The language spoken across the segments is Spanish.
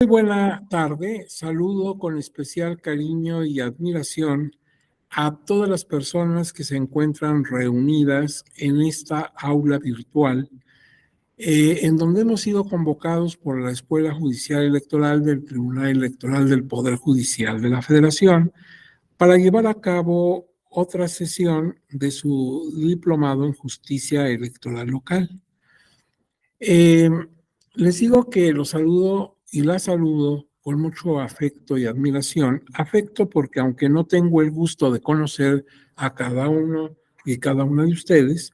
Muy buena tarde, saludo con especial cariño y admiración a todas las personas que se encuentran reunidas en esta aula virtual, en donde hemos sido convocados por la Escuela Judicial Electoral del Tribunal Electoral del Poder Judicial de la Federación para llevar a cabo otra sesión de su diplomado en Justicia Electoral Local. Eh, Les digo que los saludo y la saludo con mucho afecto y admiración. Afecto porque aunque no tengo el gusto de conocer a cada uno y cada una de ustedes,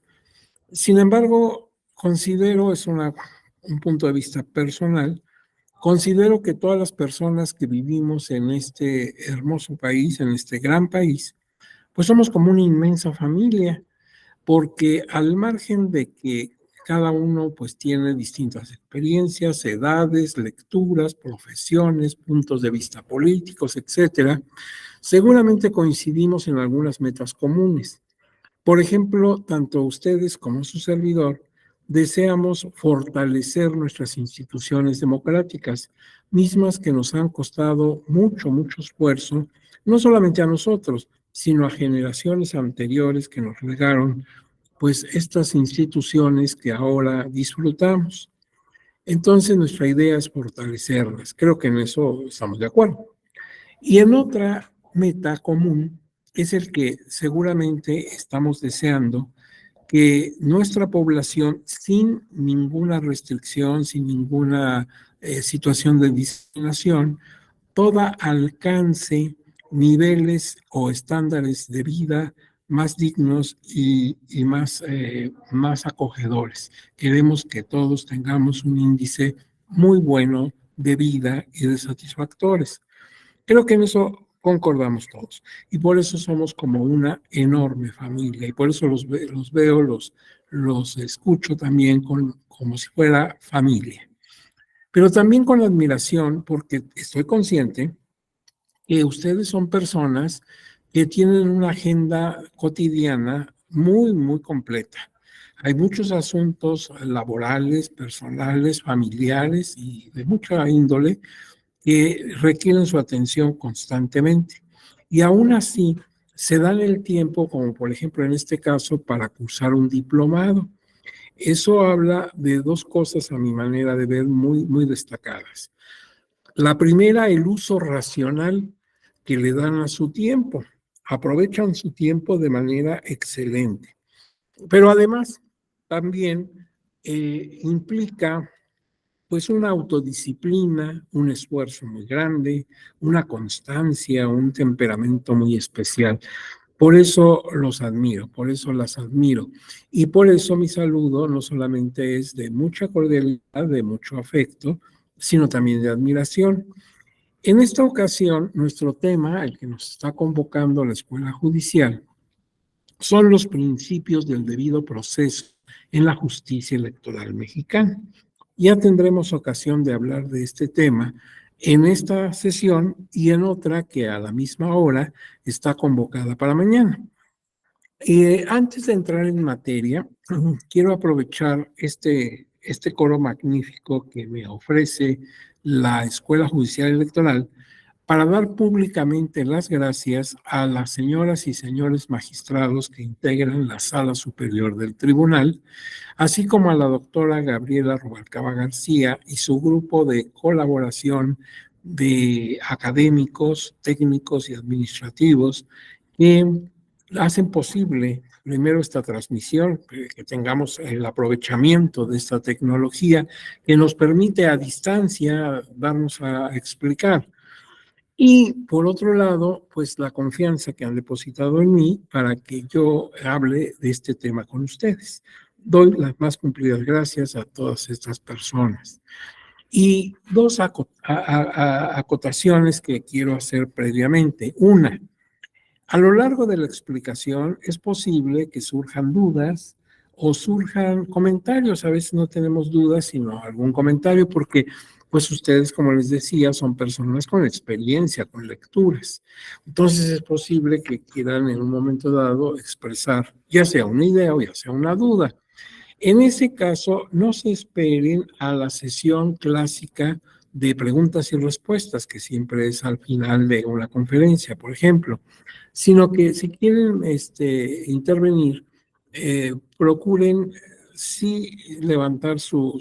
sin embargo, considero, un punto de vista personal, considero que todas las personas que vivimos en este hermoso país, en este gran país, pues somos como una inmensa familia porque al margen de que cada uno pues tiene distintas experiencias, edades, lecturas, profesiones, puntos de vista políticos, etcétera, seguramente coincidimos en algunas metas comunes. Por ejemplo, tanto ustedes como su servidor deseamos fortalecer nuestras instituciones democráticas, mismas que nos han costado mucho, mucho esfuerzo, no solamente a nosotros, sino a generaciones anteriores que nos legaron pues estas instituciones que ahora disfrutamos. Entonces nuestra idea es fortalecerlas. Creo que en eso estamos de acuerdo. Y en otra meta común es el que seguramente estamos deseando que nuestra población, sin ninguna restricción, sin ninguna situación de discriminación, toda alcance niveles o estándares de vida más dignos y más acogedores. Queremos que todos tengamos un índice muy bueno de vida y de satisfactores. Creo que en eso concordamos todos y por eso somos como una enorme familia y por eso los veo, los escucho también como si fuera familia. Pero también con admiración porque estoy consciente que ustedes son personas que tienen una agenda cotidiana muy, muy completa. Hay muchos asuntos laborales, personales, familiares y de mucha índole que requieren su atención constantemente. Y aún así, se dan el tiempo, como por ejemplo en este caso, para cursar un diplomado. Eso habla de dos cosas a mi manera de ver muy, muy destacadas. La primera, el uso racional que le dan a su tiempo. Aprovechan su tiempo de manera excelente. Pero además, también implica pues una autodisciplina, un esfuerzo muy grande, una constancia, un temperamento muy especial. Por eso los admiro, por eso las admiro. Y por eso mi saludo no solamente es de mucha cordialidad, de mucho afecto, sino también de admiración. En esta ocasión, nuestro tema, el que nos está convocando la Escuela Judicial, son los principios del debido proceso en la justicia electoral mexicana. Ya tendremos ocasión de hablar de este tema en esta sesión y en otra que a la misma hora está convocada para mañana. Antes de entrar en materia, quiero aprovechar este coro magnífico que me ofrece la Escuela Judicial Electoral para dar públicamente las gracias a las señoras y señores magistrados que integran la Sala Superior del Tribunal, así como a la doctora Gabriela Rubalcaba García y su grupo de colaboración de académicos, técnicos y administrativos que hacen posible primero esta transmisión, que tengamos el aprovechamiento de esta tecnología que nos permite a distancia darnos a explicar. Y por otro lado, pues la confianza que han depositado en mí para que yo hable de este tema con ustedes. Doy las más cumplidas gracias a todas estas personas. Y dos acotaciones que quiero hacer previamente. Una, a lo largo de la explicación es posible que surjan dudas o surjan comentarios. A veces no tenemos dudas, sino algún comentario, porque pues ustedes, como les decía, son personas con experiencia, con lecturas. Entonces es posible que quieran en un momento dado expresar ya sea una idea o ya sea una duda. En ese caso, no se esperen a la sesión clásica de preguntas y respuestas, que siempre es al final de una conferencia, por ejemplo, sino que si quieren intervenir, procuren sí levantar su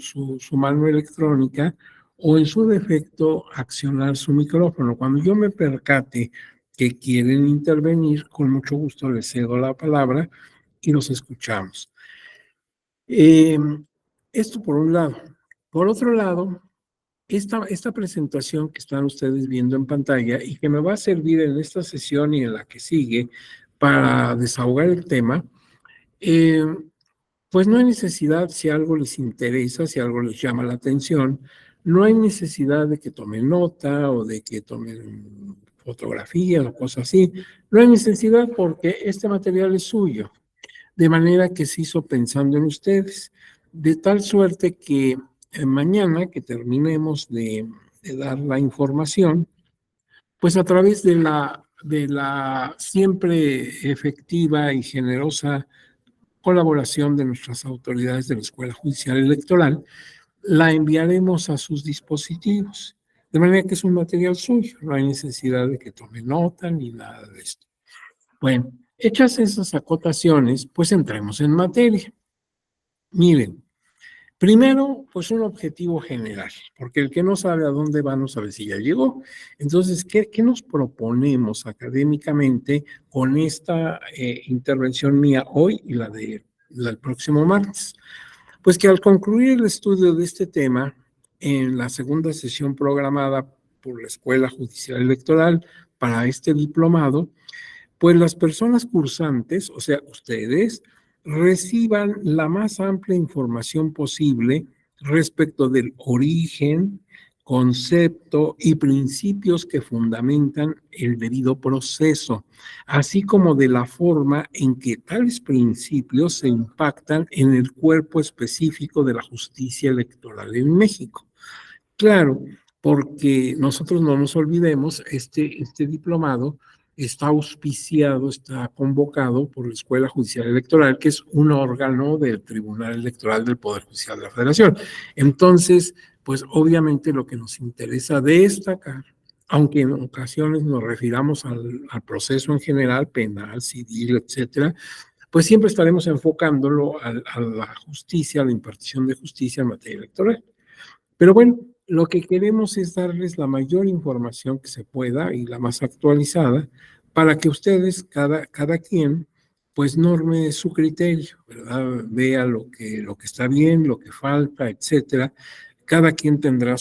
mano electrónica o en su defecto accionar su micrófono. Cuando yo me percate que quieren intervenir, con mucho gusto les cedo la palabra y los escuchamos. Esto por un lado. Por otro lado, esta presentación que están ustedes viendo en pantalla y que me va a servir en esta sesión y en la que sigue para desahogar el tema, pues no hay necesidad, si algo les interesa, si algo les llama la atención, no hay necesidad de que tomen nota o de que tomen fotografías o cosas así. No hay necesidad porque este material es suyo, de manera que se hizo pensando en ustedes, de tal suerte que mañana que terminemos de dar la información, pues a través de la siempre efectiva y generosa colaboración de nuestras autoridades de la Escuela Judicial Electoral, la enviaremos a sus dispositivos. De manera que es un material suyo, no hay necesidad de que tome nota ni nada de esto. Bueno, hechas esas acotaciones, pues entremos en materia. Miren, primero, pues un objetivo general, porque el que no sabe a dónde va no sabe si ya llegó. Entonces, ¿qué nos proponemos académicamente con esta intervención mía hoy y la del próximo martes? Pues que al concluir el estudio de este tema, en la segunda sesión programada por la Escuela Judicial Electoral para este diplomado, pues las personas cursantes, o sea, ustedes, reciban la más amplia información posible respecto del origen, concepto y principios que fundamentan el debido proceso, así como de la forma en que tales principios se impactan en el cuerpo específico de la justicia electoral en México. Claro, porque nosotros no nos olvidemos, este diplomado está auspiciado, está convocado por la Escuela Judicial Electoral, que es un órgano del Tribunal Electoral del Poder Judicial de la Federación. Entonces, pues obviamente lo que nos interesa destacar, aunque en ocasiones nos refiramos al proceso en general, penal, civil, etcétera, pues siempre estaremos enfocándolo a la justicia, a la impartición de justicia en materia electoral. Pero bueno, lo que queremos es darles la mayor información que se pueda y la más actualizada para que ustedes, cada quien, pues norme su criterio, ¿verdad? Vea lo que está bien, lo que falta, etcétera. Cada quien tendrá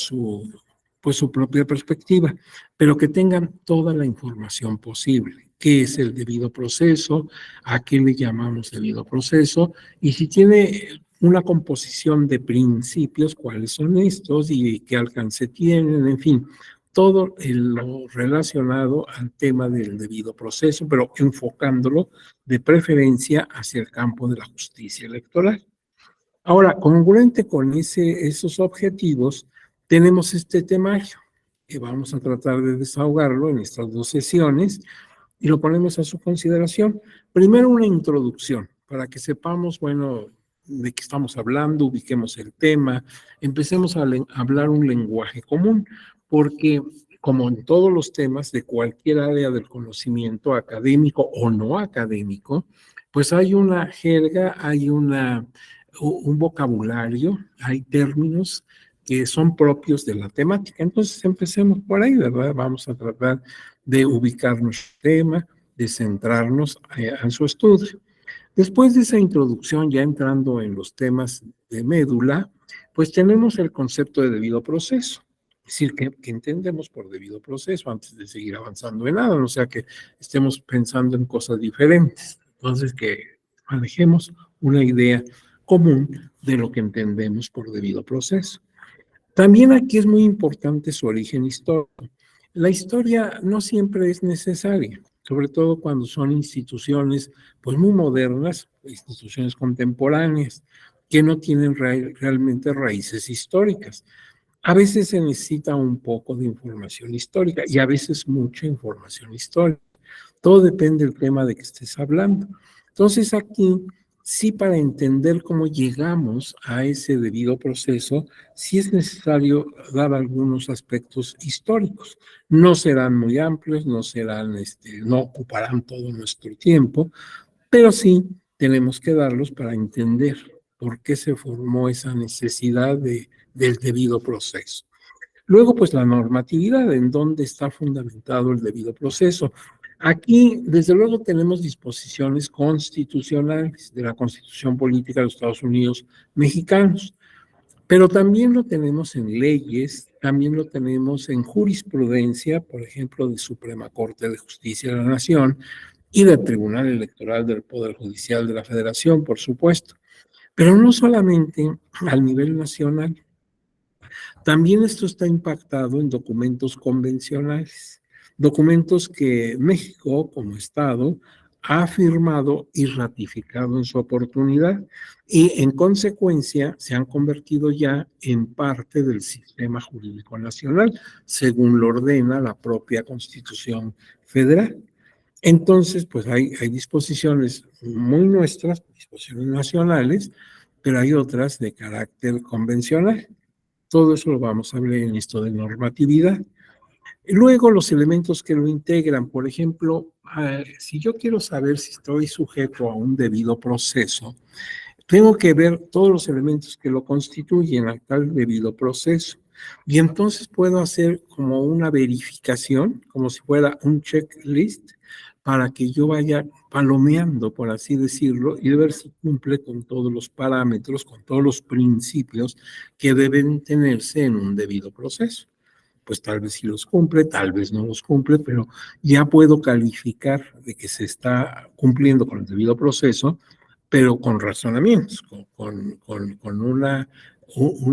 pues su propia perspectiva, pero que tengan toda la información posible. ¿Qué es el debido proceso? ¿A qué le llamamos debido proceso? Y si tiene una composición de principios, cuáles son estos y qué alcance tienen, en fin, todo lo relacionado al tema del debido proceso, pero enfocándolo de preferencia hacia el campo de la justicia electoral. Ahora, congruente con esos objetivos, tenemos este temario que vamos a tratar de desahogarlo en estas dos sesiones y lo ponemos a su consideración. Primero, una introducción para que sepamos, bueno, de qué estamos hablando, ubiquemos el tema, empecemos a hablar un lenguaje común, porque como en todos los temas de cualquier área del conocimiento académico o no académico, pues hay una jerga, hay un vocabulario, hay términos que son propios de la temática. Entonces empecemos por ahí, ¿verdad? Vamos a tratar de ubicar nuestro tema, de centrarnos en su estudio. Después de esa introducción, ya entrando en los temas de médula, pues tenemos el concepto de debido proceso. Es decir, ¿qué entendemos por debido proceso antes de seguir avanzando en nada? O sea, que estemos pensando en cosas diferentes. Entonces, que manejemos una idea común de lo que entendemos por debido proceso. También aquí es muy importante su origen histórico. La historia no siempre es necesaria, sobre todo cuando son instituciones pues muy modernas, instituciones contemporáneas, que no tienen realmente raíces históricas. A veces se necesita un poco de información histórica y a veces mucha información histórica. Todo depende del tema de que estés hablando. Entonces aquí sí, para entender cómo llegamos a ese debido proceso, sí es necesario dar algunos aspectos históricos. No serán muy amplios, no serán, no ocuparán todo nuestro tiempo, pero sí tenemos que darlos para entender por qué se formó esa necesidad del debido proceso. Luego, pues la normatividad, en dónde está fundamentado el debido proceso. Aquí, desde luego, tenemos disposiciones constitucionales de la Constitución Política de los Estados Unidos mexicanos, pero también lo tenemos en leyes, también lo tenemos en jurisprudencia, por ejemplo, de Suprema Corte de Justicia de la Nación y del Tribunal Electoral del Poder Judicial de la Federación, por supuesto. Pero no solamente al nivel nacional, también esto está impactado en documentos convencionales, documentos que México como Estado ha firmado y ratificado en su oportunidad y en consecuencia se han convertido ya en parte del sistema jurídico nacional, según lo ordena la propia Constitución Federal. Entonces, pues hay disposiciones muy nuestras, disposiciones nacionales, pero hay otras de carácter convencional. Todo eso lo vamos a ver en esto de normatividad. Luego, los elementos que lo integran, por ejemplo, si yo quiero saber si estoy sujeto a un debido proceso, tengo que ver todos los elementos que lo constituyen a tal debido proceso. Y entonces puedo hacer como una verificación, como si fuera un checklist, para que yo vaya palomeando, por así decirlo, y ver si cumple con todos los parámetros, con todos los principios que deben tenerse en un debido proceso. Pues tal vez sí los cumple, tal vez no los cumple, pero ya puedo calificar de que se está cumpliendo con el debido proceso, pero con razonamientos, con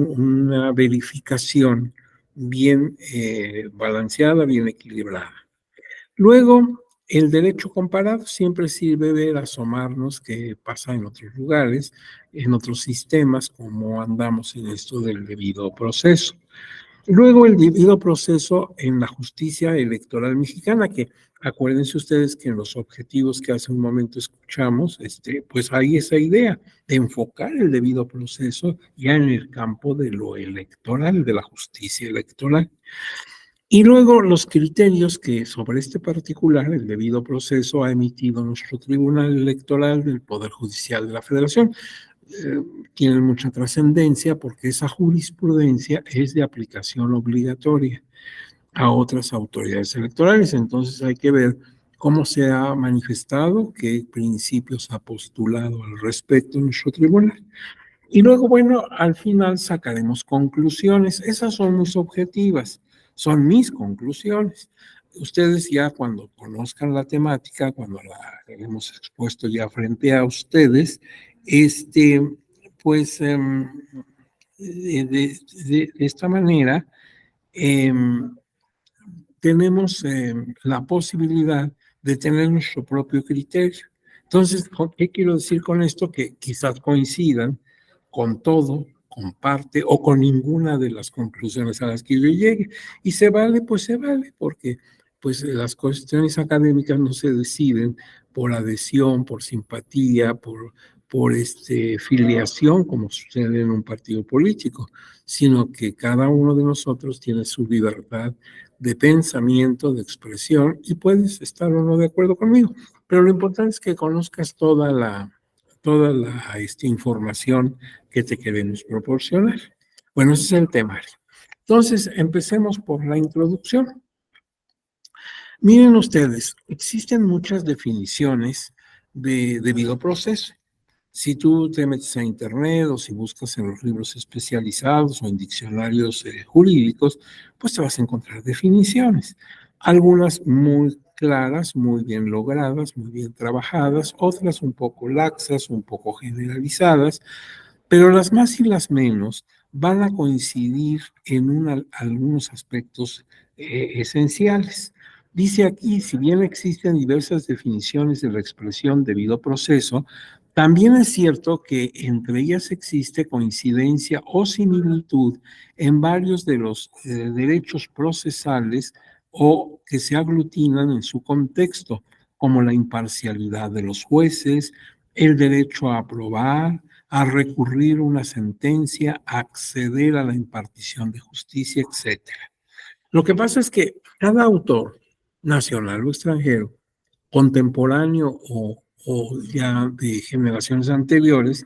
una verificación bien balanceada, bien equilibrada. Luego, el derecho comparado siempre sirve ver, asomarnos qué pasa en otros lugares, en otros sistemas, cómo andamos en esto del debido proceso. Luego el debido proceso en la justicia electoral mexicana, que acuérdense ustedes que en los objetivos que hace un momento escuchamos, pues hay esa idea de enfocar el debido proceso ya en el campo de lo electoral, de la justicia electoral. Y luego los criterios que sobre este particular, el debido proceso, ha emitido nuestro Tribunal Electoral del Poder Judicial de la Federación. Tienen mucha trascendencia porque esa jurisprudencia es de aplicación obligatoria a otras autoridades electorales. Entonces hay que ver cómo se ha manifestado, qué principios ha postulado al respecto nuestro tribunal. Y luego, bueno, al final sacaremos conclusiones. Esas son muy subjetivas, son mis conclusiones. Ustedes ya cuando conozcan la temática, cuando la hemos expuesto ya frente a ustedes, pues de esta manera eh, tenemos la posibilidad de tener nuestro propio criterio. Entonces, ¿qué quiero decir con esto? Que quizás coincidan con todo, con parte o con ninguna de las conclusiones a las que yo llegue. Y se vale, pues se vale, porque pues las cuestiones académicas no se deciden por adhesión, por simpatía, por filiación, como sucede en un partido político, sino que cada uno de nosotros tiene su libertad de pensamiento, de expresión, y puedes estar o no de acuerdo conmigo. Pero lo importante es que conozcas toda la información que te queremos proporcionar. Bueno, ese es el temario. Entonces, empecemos por la introducción. Miren ustedes, existen muchas definiciones de debido proceso. Si tú te metes a internet o si buscas en los libros especializados o en diccionarios jurídicos, pues te vas a encontrar definiciones. Algunas muy claras, muy bien logradas, muy bien trabajadas, otras un poco laxas, un poco generalizadas, pero las más y las menos van a coincidir en algunos aspectos esenciales. Dice aquí, si bien existen diversas definiciones de la expresión debido proceso, también es cierto que entre ellas existe coincidencia o similitud en varios de los derechos procesales o que se aglutinan en su contexto, como la imparcialidad de los jueces, el derecho a aprobar, a recurrir una sentencia, a acceder a la impartición de justicia, etcétera. Lo que pasa es que cada autor, nacional o extranjero, contemporáneo o ya de generaciones anteriores,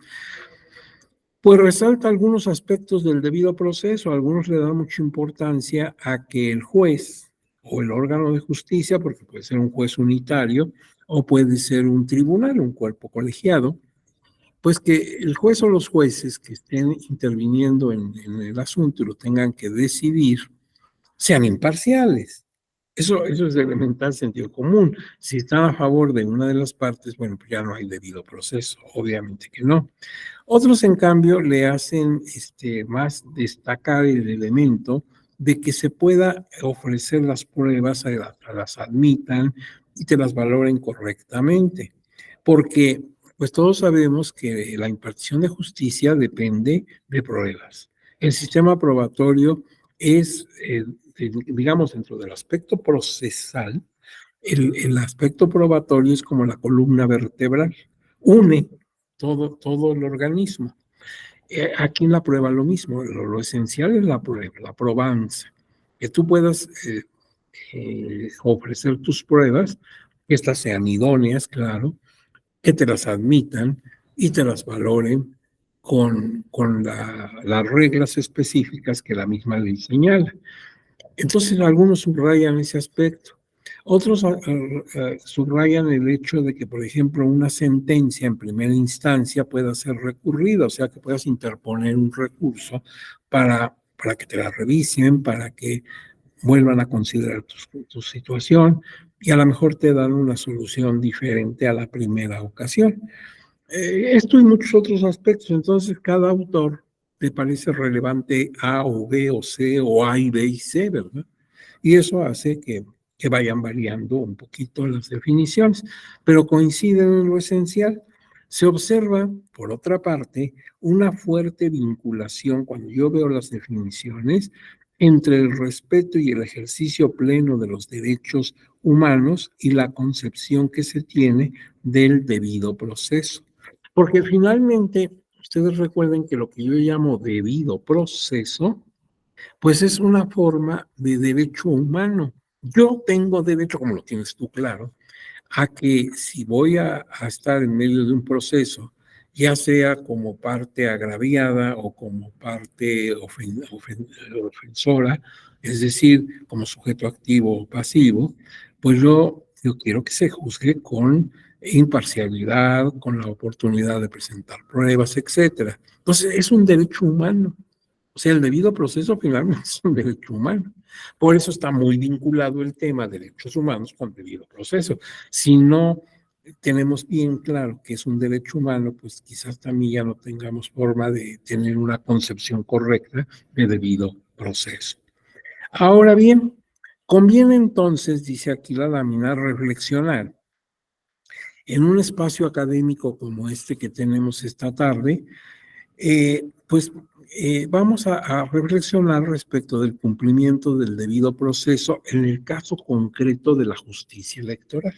pues resalta algunos aspectos del debido proceso. Algunos le dan mucha importancia a que el juez o el órgano de justicia, porque puede ser un juez unitario o puede ser un tribunal, un cuerpo colegiado, pues que el juez o los jueces que estén interviniendo en el asunto y lo tengan que decidir, sean imparciales. Eso es de elemental sentido común. Si están a favor de una de las partes, bueno, pues ya no hay debido proceso, obviamente que no. Otros, en cambio, le hacen más destacar el elemento de que se pueda ofrecer las pruebas, las admitan y te las valoren correctamente. Porque, pues todos sabemos que la impartición de justicia depende de pruebas. El sistema probatorio es, digamos, dentro del aspecto procesal, el aspecto probatorio es como la columna vertebral, une todo el organismo. Aquí en la prueba lo mismo, lo esencial es la prueba, la probanza, que tú puedas ofrecer tus pruebas, que estas sean idóneas, claro, que te las admitan y te las valoren con las reglas específicas que la misma ley señala. Entonces, algunos subrayan ese aspecto. Otros subrayan el hecho de que, por ejemplo, una sentencia en primera instancia pueda ser recurrida, o sea, que puedas interponer un recurso para que te la revisen, para que vuelvan a considerar tu situación y a lo mejor te dan una solución diferente a la primera ocasión. Esto y muchos otros aspectos. Entonces, cada autor te parece relevante A o B o C o A y B y C, ¿verdad? Y eso hace que vayan variando un poquito las definiciones, pero coinciden en lo esencial. Se observa, por otra parte, una fuerte vinculación, cuando yo veo las definiciones, entre el respeto y el ejercicio pleno de los derechos humanos y la concepción que se tiene del debido proceso. Porque finalmente, ustedes recuerden que lo que yo llamo debido proceso, pues es una forma de derecho humano. Yo tengo derecho, como lo tienes tú claro, a que si voy a estar en medio de un proceso, ya sea como parte agraviada o como parte ofensora, es decir, como sujeto activo o pasivo, pues yo quiero que se juzgue con imparcialidad, con la oportunidad de presentar pruebas, etcétera. Entonces, es un derecho humano. O sea, el debido proceso finalmente es un derecho humano. Por eso está muy vinculado el tema de derechos humanos con debido proceso. Si no tenemos bien claro que es un derecho humano, pues quizás también ya no tengamos forma de tener una concepción correcta de debido proceso. Ahora bien, conviene entonces, dice aquí la lámina, reflexionar en un espacio académico como este que tenemos esta tarde, pues vamos a reflexionar respecto del cumplimiento del debido proceso en el caso concreto de la justicia electoral.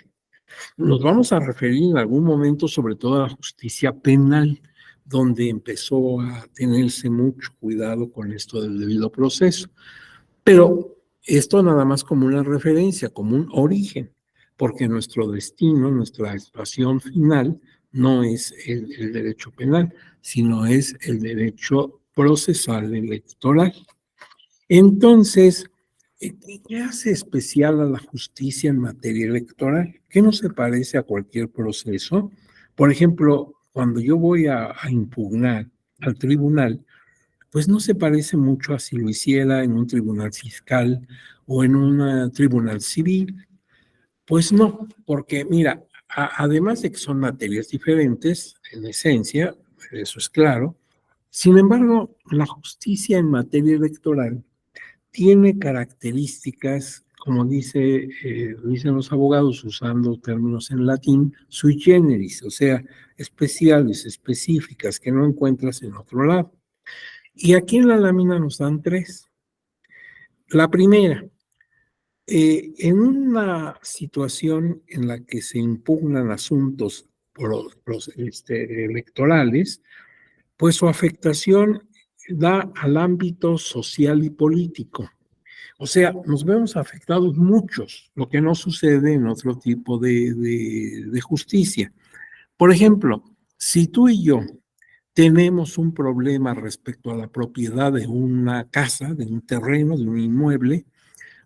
Nos vamos a referir en algún momento sobre todo a la justicia penal, donde empezó a tenerse mucho cuidado con esto del debido proceso. Pero esto nada más como una referencia, como un origen, porque nuestro destino, nuestra expresión final, no es el derecho penal, sino es el derecho procesal electoral. Entonces, ¿qué hace especial a la justicia en materia electoral? ¿Qué no se parece a cualquier proceso? Por ejemplo, cuando yo voy a impugnar al tribunal, pues no se parece mucho a si lo hiciera en un tribunal fiscal o en un tribunal civil. Pues no, porque mira, además de que son materias diferentes, en esencia, eso es claro, sin embargo, la justicia en materia electoral tiene características, como dicen los abogados usando términos en latín, sui generis, o sea, especiales, específicas, que no encuentras en otro lado. Y aquí en la lámina nos dan tres. La primera, en una situación en la que se impugnan asuntos electorales, pues su afectación da al ámbito social y político. O sea, nos vemos afectados muchos, lo que no sucede en otro tipo de justicia. Por ejemplo, si tú y yo tenemos un problema respecto a la propiedad de una casa, de un terreno, de un inmueble,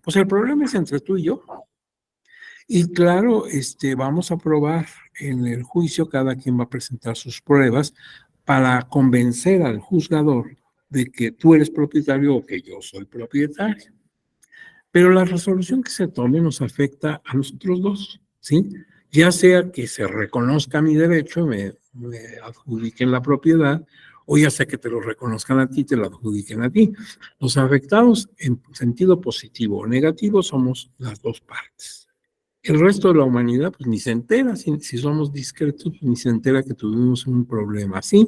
pues el problema es entre tú y yo. Y claro, vamos a probar en el juicio, cada quien va a presentar sus pruebas para convencer al juzgador de que tú eres propietario o que yo soy propietario. Pero la resolución que se tome nos afecta a nosotros dos, ¿sí? Ya sea que se reconozca mi derecho, me adjudiquen la propiedad, o ya sea que te lo reconozcan a ti, te lo adjudiquen a ti. Los afectados en sentido positivo o negativo somos las dos partes. El resto de la humanidad, pues ni se entera, si somos discretos, pues, ni se entera que tuvimos un problema así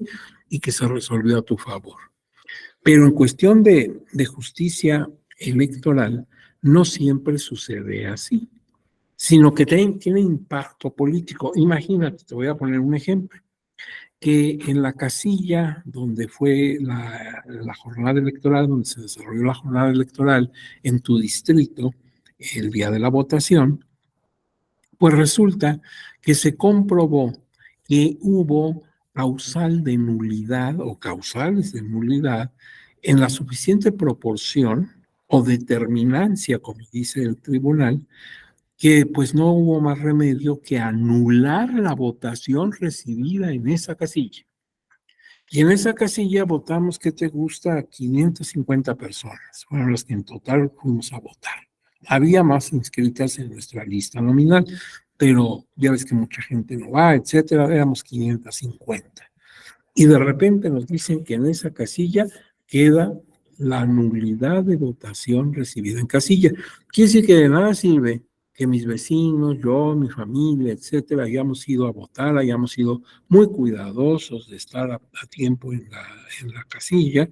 y que se resolvió a tu favor. Pero en cuestión de justicia electoral, no siempre sucede así, sino que tiene impacto político. Imagínate, te voy a poner un ejemplo, que en la casilla donde fue la jornada electoral, donde se desarrolló la jornada electoral en tu distrito, el día de la votación, pues resulta que se comprobó que hubo causal de nulidad o causales de nulidad en la suficiente proporción o determinancia, como dice el tribunal, que pues no hubo más remedio que anular la votación recibida en esa casilla. Y en esa casilla votamos, ¿qué te gusta? 550 personas, fueron las que en total fuimos a votar. Había más inscritas en nuestra lista nominal, pero ya ves que mucha gente no va, etcétera, éramos 550. Y de repente nos dicen que en esa casilla queda la nulidad de votación recibida en casilla. Quiere decir que de nada sirve que mis vecinos, yo, mi familia, etcétera, hayamos ido a votar, hayamos sido muy cuidadosos de estar a tiempo en la casilla,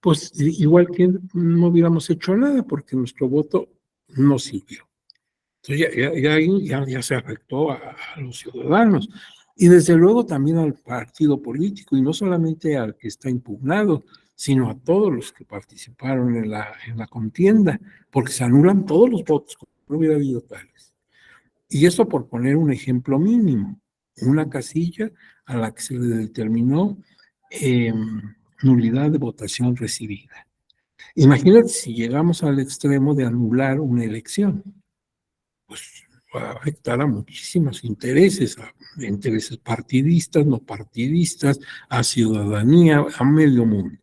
pues igual que no hubiéramos hecho nada porque nuestro voto no sirvió. Entonces ya se afectó a los ciudadanos y desde luego también al partido político y no solamente al que está impugnado, sino a todos los que participaron en la contienda, porque se anulan todos los votos, como no hubiera habido tales. Y eso por poner un ejemplo mínimo, una casilla a la que se le determinó nulidad de votación recibida. Imagínate si llegamos al extremo de anular una elección, pues va a afectar a muchísimos intereses, a intereses partidistas, no partidistas, a ciudadanía, a medio mundo.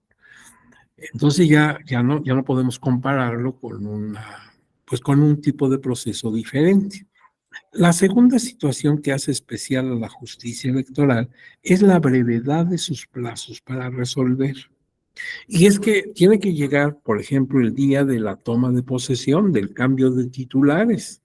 Entonces ya no podemos compararlo pues con un tipo de proceso diferente. La segunda situación que hace especial a la justicia electoral es la brevedad de sus plazos para resolver. Y es que tiene que llegar, por ejemplo, el día de la toma de posesión, del cambio de titulares.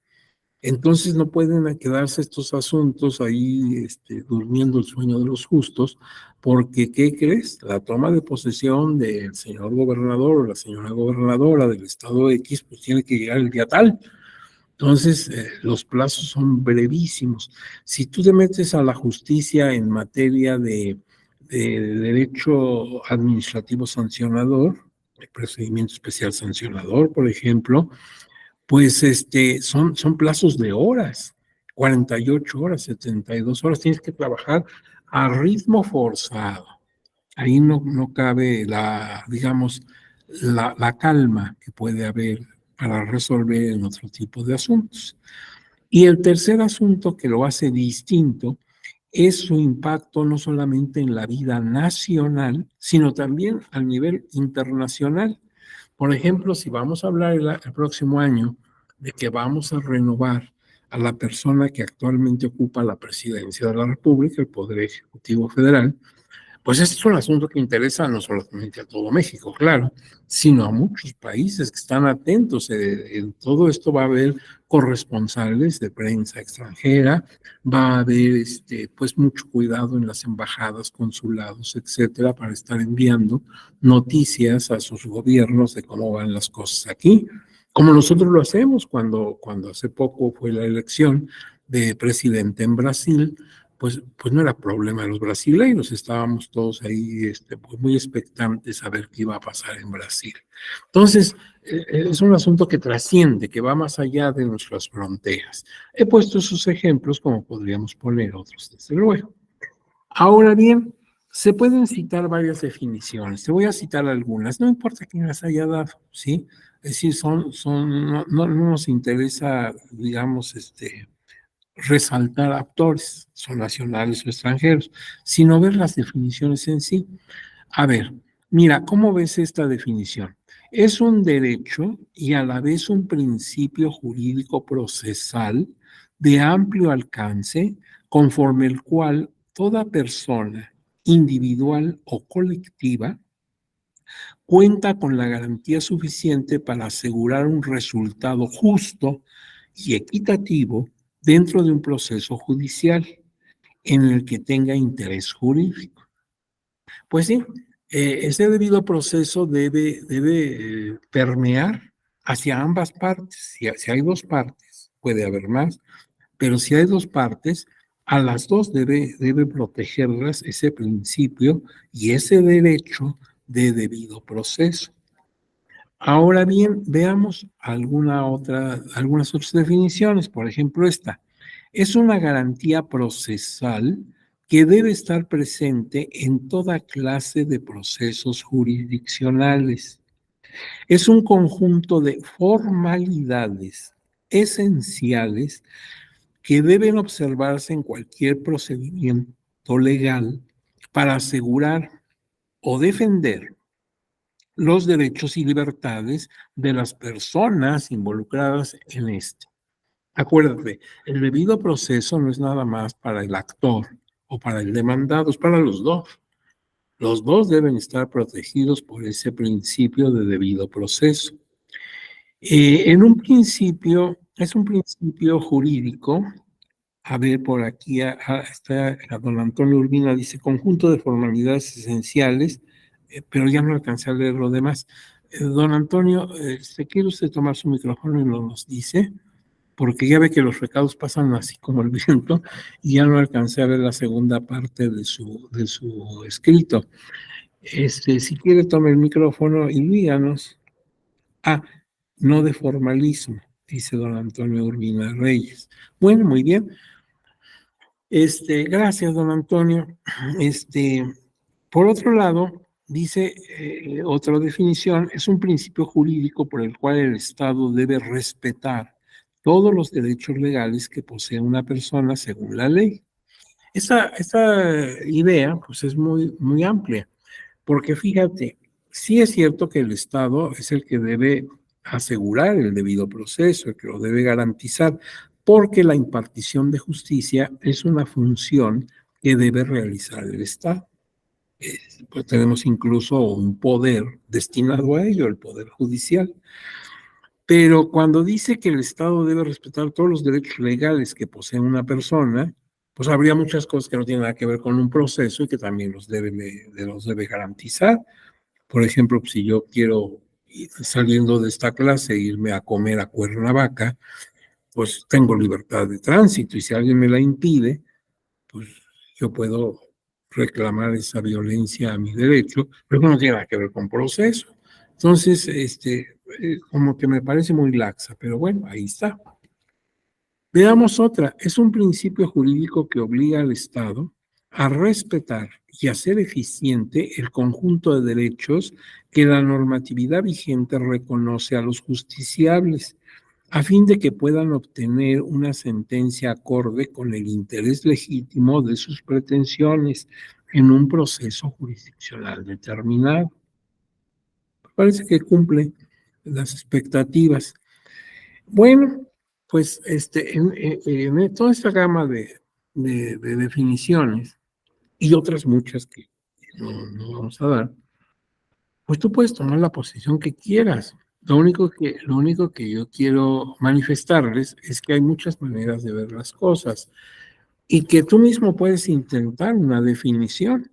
Entonces no pueden quedarse estos asuntos ahí durmiendo el sueño de los justos, porque ¿qué crees? La toma de posesión del señor gobernador o la señora gobernadora del estado X, pues tiene que llegar el día tal. Entonces, los plazos son brevísimos. Si tú te metes a la justicia en materia de derecho administrativo sancionador, el procedimiento especial sancionador, por ejemplo, pues son plazos de horas, 48 horas, 72 horas, tienes que trabajar a ritmo forzado. Ahí no cabe digamos, la calma que puede haber para resolver en otro tipo de asuntos. Y el tercer asunto que lo hace distinto es su impacto no solamente en la vida nacional, sino también a nivel internacional. Por ejemplo, si vamos a hablar el próximo año de que vamos a renovar a la persona que actualmente ocupa la presidencia de la República, el Poder Ejecutivo Federal, pues este es un asunto que interesa no solamente a todo México, claro, sino a muchos países que están atentos. En todo esto va a haber corresponsales de prensa extranjera, va a haber pues mucho cuidado en las embajadas, consulados, etcétera, para estar enviando noticias a sus gobiernos de cómo van las cosas aquí, como nosotros lo hacemos cuando hace poco fue la elección de presidente en Brasil, pues no era problema de los brasileños, estábamos todos ahí pues muy expectantes a ver qué iba a pasar en Brasil. Entonces, es un asunto que trasciende, que va más allá de nuestras fronteras. He puesto esos ejemplos como podríamos poner otros, desde luego. Ahora bien, se pueden citar varias definiciones. Te voy a citar algunas, no importa quién las haya dado, ¿sí? Es decir, no nos interesa, digamos, resaltar actores, son nacionales o extranjeros, sino ver las definiciones en sí. A ver, mira, ¿cómo ves esta definición? Es un derecho y a la vez un principio jurídico procesal de amplio alcance, conforme el cual toda persona, individual o colectiva, cuenta con la garantía suficiente para asegurar un resultado justo y equitativo dentro de un proceso judicial en el que tenga interés jurídico. Pues sí, ese debido proceso debe permear hacia ambas partes. Si hay dos partes, puede haber más, pero si hay dos partes, a las dos debe protegerlas ese principio y ese derecho de debido proceso. Ahora bien, veamos algunas otras definiciones. Por ejemplo, esta es una garantía procesal que debe estar presente en toda clase de procesos jurisdiccionales. Es un conjunto de formalidades esenciales que deben observarse en cualquier procedimiento legal para asegurar o defender los derechos y libertades de las personas involucradas en este. Acuérdate, el debido proceso no es nada más para el actor o para el demandado, es para los dos. Los dos deben estar protegidos por ese principio de debido proceso. En un principio, es un principio jurídico. A ver, por aquí está don Antonio Urbina, dice conjunto de formalidades esenciales, pero ya no alcancé a leer lo demás. Don Antonio, ¿se quiere usted tomar su micrófono y nos dice? Porque ya ve que los recados pasan así como el viento y ya no alcancé a ver la segunda parte de su escrito. Si quiere, tome el micrófono y díganos. Ah, no de formalismo, dice don Antonio Urbina Reyes. Bueno, muy bien. Gracias, don Antonio. Por otro lado, dice otra definición, es un principio jurídico por el cual el Estado debe respetar todos los derechos legales que posee una persona según la ley. Esa idea, pues, es muy, muy amplia, porque fíjate, sí es cierto que el Estado es el que debe asegurar el debido proceso, el que lo debe garantizar, porque la impartición de justicia es una función que debe realizar el Estado. Pues tenemos incluso un poder destinado a ello, el poder judicial. Pero cuando dice que el Estado debe respetar todos los derechos legales que posee una persona, pues habría muchas cosas que no tienen nada que ver con un proceso y que también los debe garantizar. Por ejemplo, si yo quiero, saliendo de esta clase, irme a comer a Cuernavaca, pues tengo libertad de tránsito y si alguien me la impide, pues yo puedo reclamar esa violencia a mi derecho, pero no tiene nada que ver con proceso. Entonces, como que me parece muy laxa, pero bueno, ahí está. Veamos otra. Es un principio jurídico que obliga al Estado a respetar y hacer eficiente el conjunto de derechos que la normatividad vigente reconoce a los justiciables, a fin de que puedan obtener una sentencia acorde con el interés legítimo de sus pretensiones en un proceso jurisdiccional determinado. Parece que cumple las expectativas. Bueno, pues en toda esta gama de definiciones y otras muchas que no vamos a dar, pues tú puedes tomar la posición que quieras. Lo único que yo quiero manifestarles es que hay muchas maneras de ver las cosas y que tú mismo puedes intentar una definición.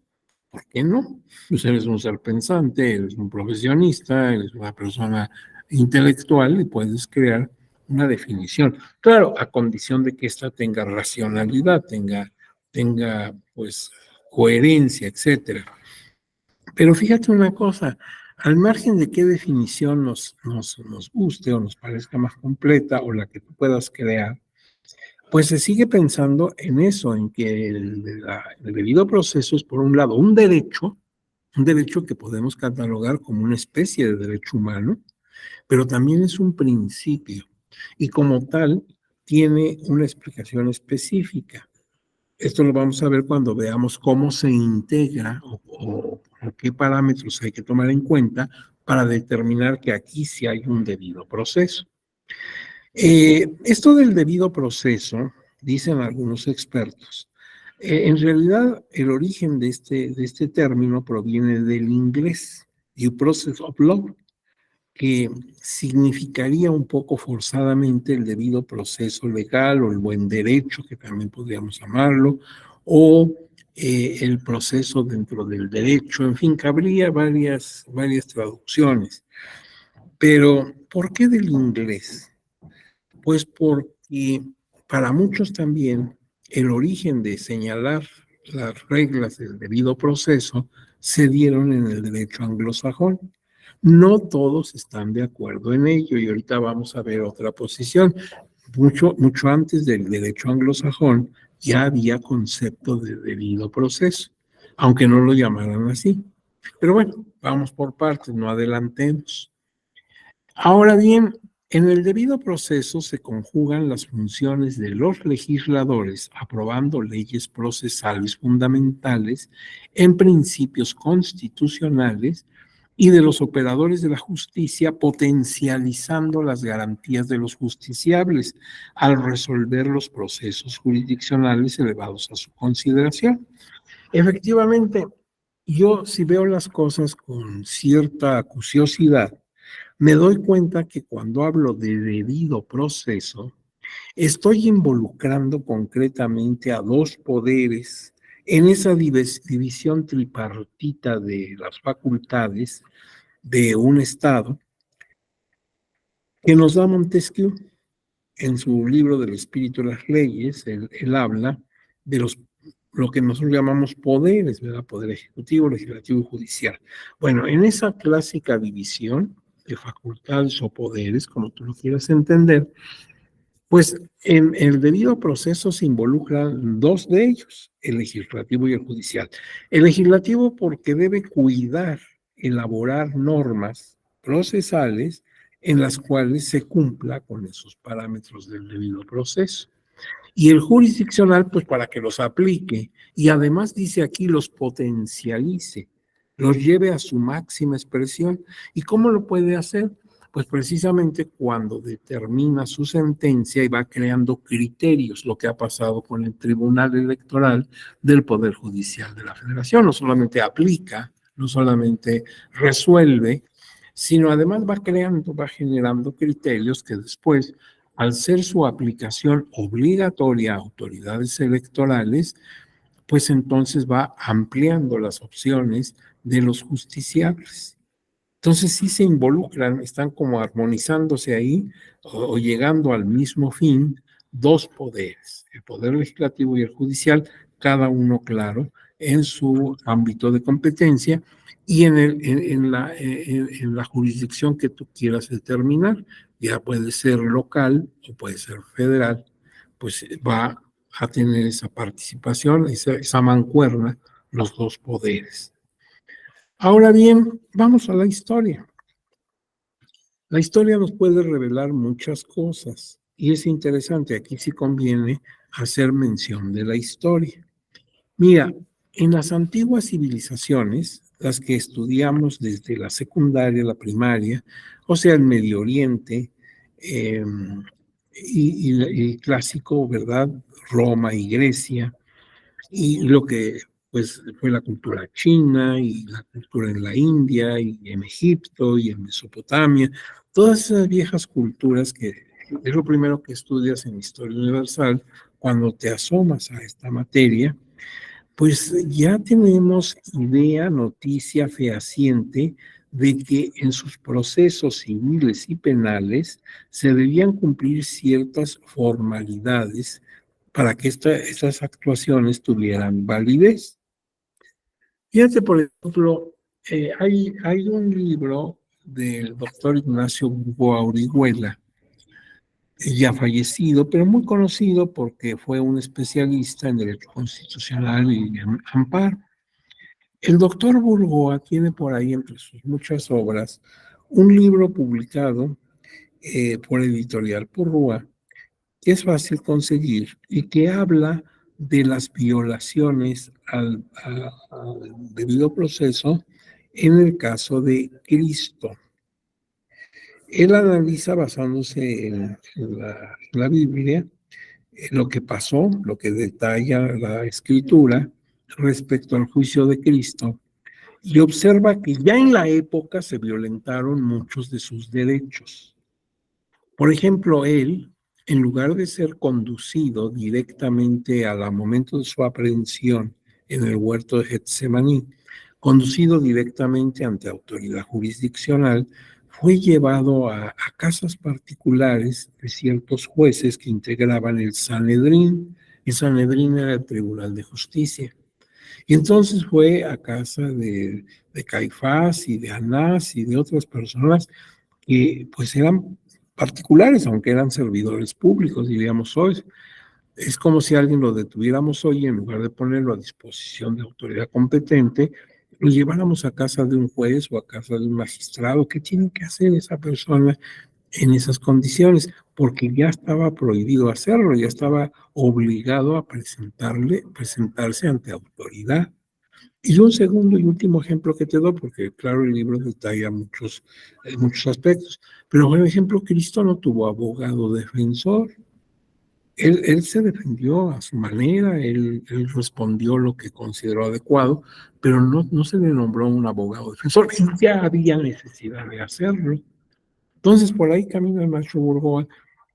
¿Por qué no? Pues eres un ser pensante, eres un profesionista, eres una persona intelectual y puedes crear una definición. Claro, a condición de que ésta tenga racionalidad, tenga pues coherencia, etcétera. Pero fíjate una cosa, al margen de qué definición nos guste o nos parezca más completa o la que tú puedas crear, pues se sigue pensando en eso, en que el debido proceso es, por un lado, un derecho que podemos catalogar como una especie de derecho humano, pero también es un principio y como tal tiene una explicación específica. Esto lo vamos a ver cuando veamos cómo se integra o qué parámetros hay que tomar en cuenta para determinar que aquí sí hay un debido proceso. Esto del debido proceso, dicen algunos expertos, en realidad el origen de este término proviene del inglés, due process of law, que significaría un poco forzadamente el debido proceso legal o el buen derecho, que también podríamos llamarlo, o el proceso dentro del derecho, en fin, cabría varias traducciones. Pero, ¿por qué del inglés? Pues porque para muchos también el origen de señalar las reglas del debido proceso se dieron en el derecho anglosajón. No todos están de acuerdo en ello y ahorita vamos a ver otra posición. Mucho antes del derecho anglosajón ya había concepto de debido proceso, aunque no lo llamaran así. Pero bueno, vamos por partes, no adelantemos. Ahora bien, en el debido proceso se conjugan las funciones de los legisladores aprobando leyes procesales fundamentales en principios constitucionales y de los operadores de la justicia potencializando las garantías de los justiciables al resolver los procesos jurisdiccionales elevados a su consideración. Efectivamente, yo si veo las cosas con cierta acuciosidad, me doy cuenta que cuando hablo de debido proceso, estoy involucrando concretamente a dos poderes en esa división tripartita de las facultades de un Estado que nos da Montesquieu en su libro del espíritu de las leyes. Él habla de lo que nosotros llamamos poderes, ¿verdad? Poder ejecutivo, legislativo y judicial. Bueno, en esa clásica división de facultades o poderes, como tú lo quieras entender, pues en el debido proceso se involucran dos de ellos, el legislativo y el judicial. El legislativo porque debe cuidar, elaborar normas procesales en las cuales se cumpla con esos parámetros del debido proceso. Y el jurisdiccional, pues para que los aplique y además dice aquí los potencialice, los lleve a su máxima expresión. ¿Y cómo lo puede hacer? Pues precisamente cuando determina su sentencia y va creando criterios, lo que ha pasado con el Tribunal Electoral del Poder Judicial de la Federación. No solamente aplica, no solamente resuelve, sino además va creando, va generando criterios que después, al ser su aplicación obligatoria a autoridades electorales, pues entonces va ampliando las opciones de los justiciables. Entonces sí se involucran, están como armonizándose ahí o llegando al mismo fin dos poderes, el poder legislativo y el judicial, cada uno, claro, en su ámbito de competencia y en la jurisdicción que tú quieras determinar. Ya puede ser local o puede ser federal, pues va a tener esa participación, esa mancuerna, los dos poderes. Ahora bien, vamos a la historia. La historia nos puede revelar muchas cosas y es interesante, aquí sí conviene hacer mención de la historia. Mira, en las antiguas civilizaciones, las que estudiamos desde la secundaria, la primaria, o sea, el Medio Oriente y clásico, ¿verdad? Roma y Grecia, y lo que pues fue la cultura china y la cultura en la India y en Egipto y en Mesopotamia, todas esas viejas culturas que es lo primero que estudias en Historia Universal cuando te asomas a esta materia, pues ya tenemos idea, noticia fehaciente de que en sus procesos civiles y penales se debían cumplir ciertas formalidades para que estas actuaciones tuvieran validez. Fíjate, por ejemplo, hay un libro del doctor Ignacio Burgoa Orihuela, ya fallecido, pero muy conocido porque fue un especialista en derecho constitucional y en amparo. El doctor Burgoa tiene por ahí, entre sus muchas obras, un libro publicado por Editorial Porrúa, que es fácil conseguir y que habla de las violaciones al debido proceso en el caso de Cristo. Él analiza, basándose en la Biblia, lo que pasó, lo que detalla la Escritura respecto al juicio de Cristo, y observa que ya en la época se violentaron muchos de sus derechos. Por ejemplo, él, en lugar de ser conducido directamente al momento de su aprehensión en el huerto de Getsemaní, conducido directamente ante autoridad jurisdiccional, fue llevado a casas particulares de ciertos jueces que integraban el Sanedrín. El Sanedrín era el Tribunal de Justicia. Y entonces fue a casa de Caifás y de Anás y de otras personas que pues eran particulares, aunque eran servidores públicos, diríamos hoy. Es como si alguien lo detuviéramos hoy y en lugar de ponerlo a disposición de autoridad competente, lo lleváramos a casa de un juez o a casa de un magistrado. ¿Qué tiene que hacer esa persona en esas condiciones? Porque ya estaba prohibido hacerlo, ya estaba obligado a presentarse ante autoridad. Y un segundo y último ejemplo que te doy, porque claro, el libro detalla muchos aspectos, pero por ejemplo, Cristo no tuvo abogado defensor. Él se defendió a su manera, él respondió lo que consideró adecuado, pero no se le nombró un abogado defensor, y ya había necesidad de hacerlo. Entonces, por ahí camina el maestro Burgoa,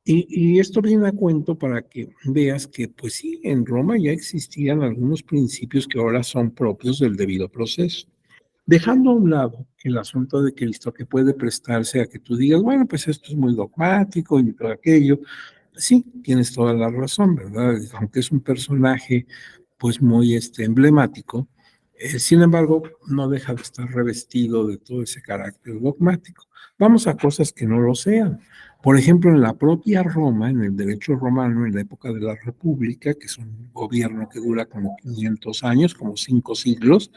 y esto viene a cuento para que veas que, pues sí, en Roma ya existían algunos principios que ahora son propios del debido proceso. Dejando a un lado el asunto de Cristo, que puede prestarse a que tú digas, bueno, pues esto es muy dogmático y todo aquello. Sí, tienes toda la razón, ¿verdad? Aunque es un personaje pues muy emblemático, sin embargo, no deja de estar revestido de todo ese carácter dogmático. Vamos a cosas que no lo sean. Por ejemplo, en la propia Roma, en el derecho romano, en la época de la República, que es un gobierno que dura como 500 años, como 5 siglos,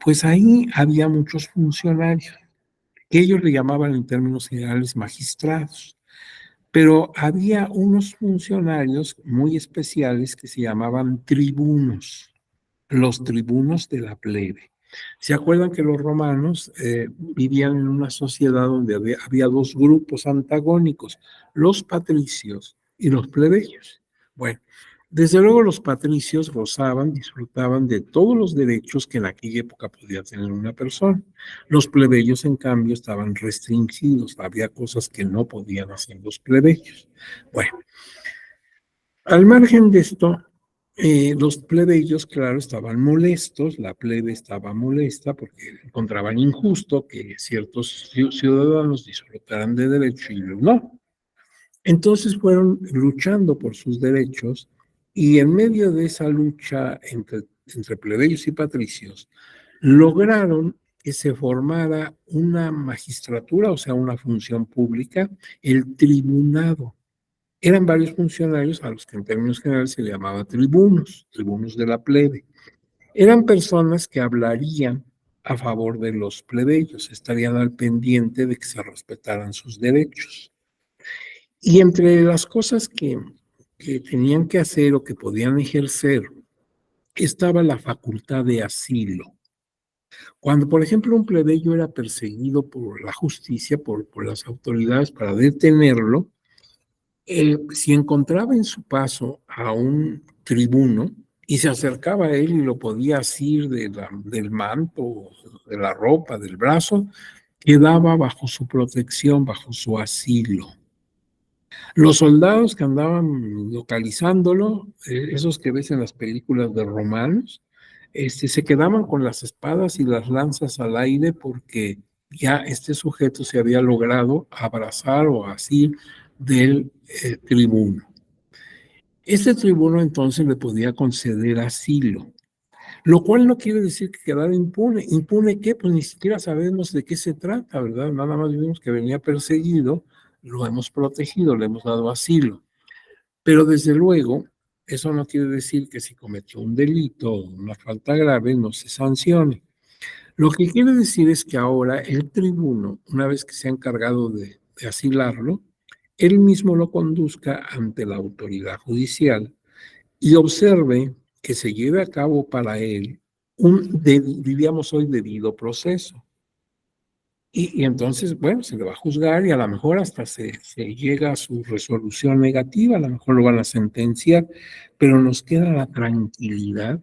pues ahí había muchos funcionarios, que ellos le llamaban en términos generales magistrados. Pero había unos funcionarios muy especiales que se llamaban tribunos, los tribunos de la plebe. ¿Se acuerdan que los romanos vivían en una sociedad donde había dos grupos antagónicos, los patricios y los plebeyos? Bueno, desde luego los patricios gozaban, disfrutaban de todos los derechos que en aquella época podía tener una persona. Los plebeyos, en cambio, estaban restringidos, había cosas que no podían hacer los plebeyos. Bueno, al margen de esto, los plebeyos, claro, estaban molestos, la plebe estaba molesta porque encontraban injusto que ciertos ciudadanos disfrutaran de derecho y ellos no. Entonces fueron luchando por sus derechos y en medio de esa lucha entre plebeyos y patricios, lograron que se formara una magistratura, o sea, una función pública, el tribunado. Eran varios funcionarios a los que en términos generales se le llamaba tribunos, tribunos de la plebe. Eran personas que hablarían a favor de los plebeyos, estarían al pendiente de que se respetaran sus derechos. Y entre las cosas que tenían que hacer o que podían ejercer, estaba la facultad de asilo. Cuando, por ejemplo, un plebeyo era perseguido por la justicia, por las autoridades para detenerlo, si encontraba en su paso a un tribuno y se acercaba a él y lo podía asir del manto, de la ropa, del brazo, quedaba bajo su protección, bajo su asilo. Los soldados que andaban localizándolo, esos que ves en las películas de romanos, se quedaban con las espadas y las lanzas al aire porque ya este sujeto se había logrado abrazar o asir del tribuno. Este tribuno entonces le podía conceder asilo, lo cual no quiere decir que quedara impune. ¿Impune qué? Pues ni siquiera sabemos de qué se trata, ¿verdad? Nada más vimos que venía perseguido, lo hemos protegido, le hemos dado asilo. Pero desde luego, eso no quiere decir que si cometió un delito o una falta grave no se sancione. Lo que quiere decir es que ahora el tribuno, una vez que se ha encargado de asilarlo, él mismo lo conduzca ante la autoridad judicial y observe que se lleve a cabo para él diríamos hoy, debido proceso. Y entonces, bueno, se le va a juzgar y a lo mejor hasta se llega a su resolución negativa, a lo mejor lo van a sentenciar, pero nos queda la tranquilidad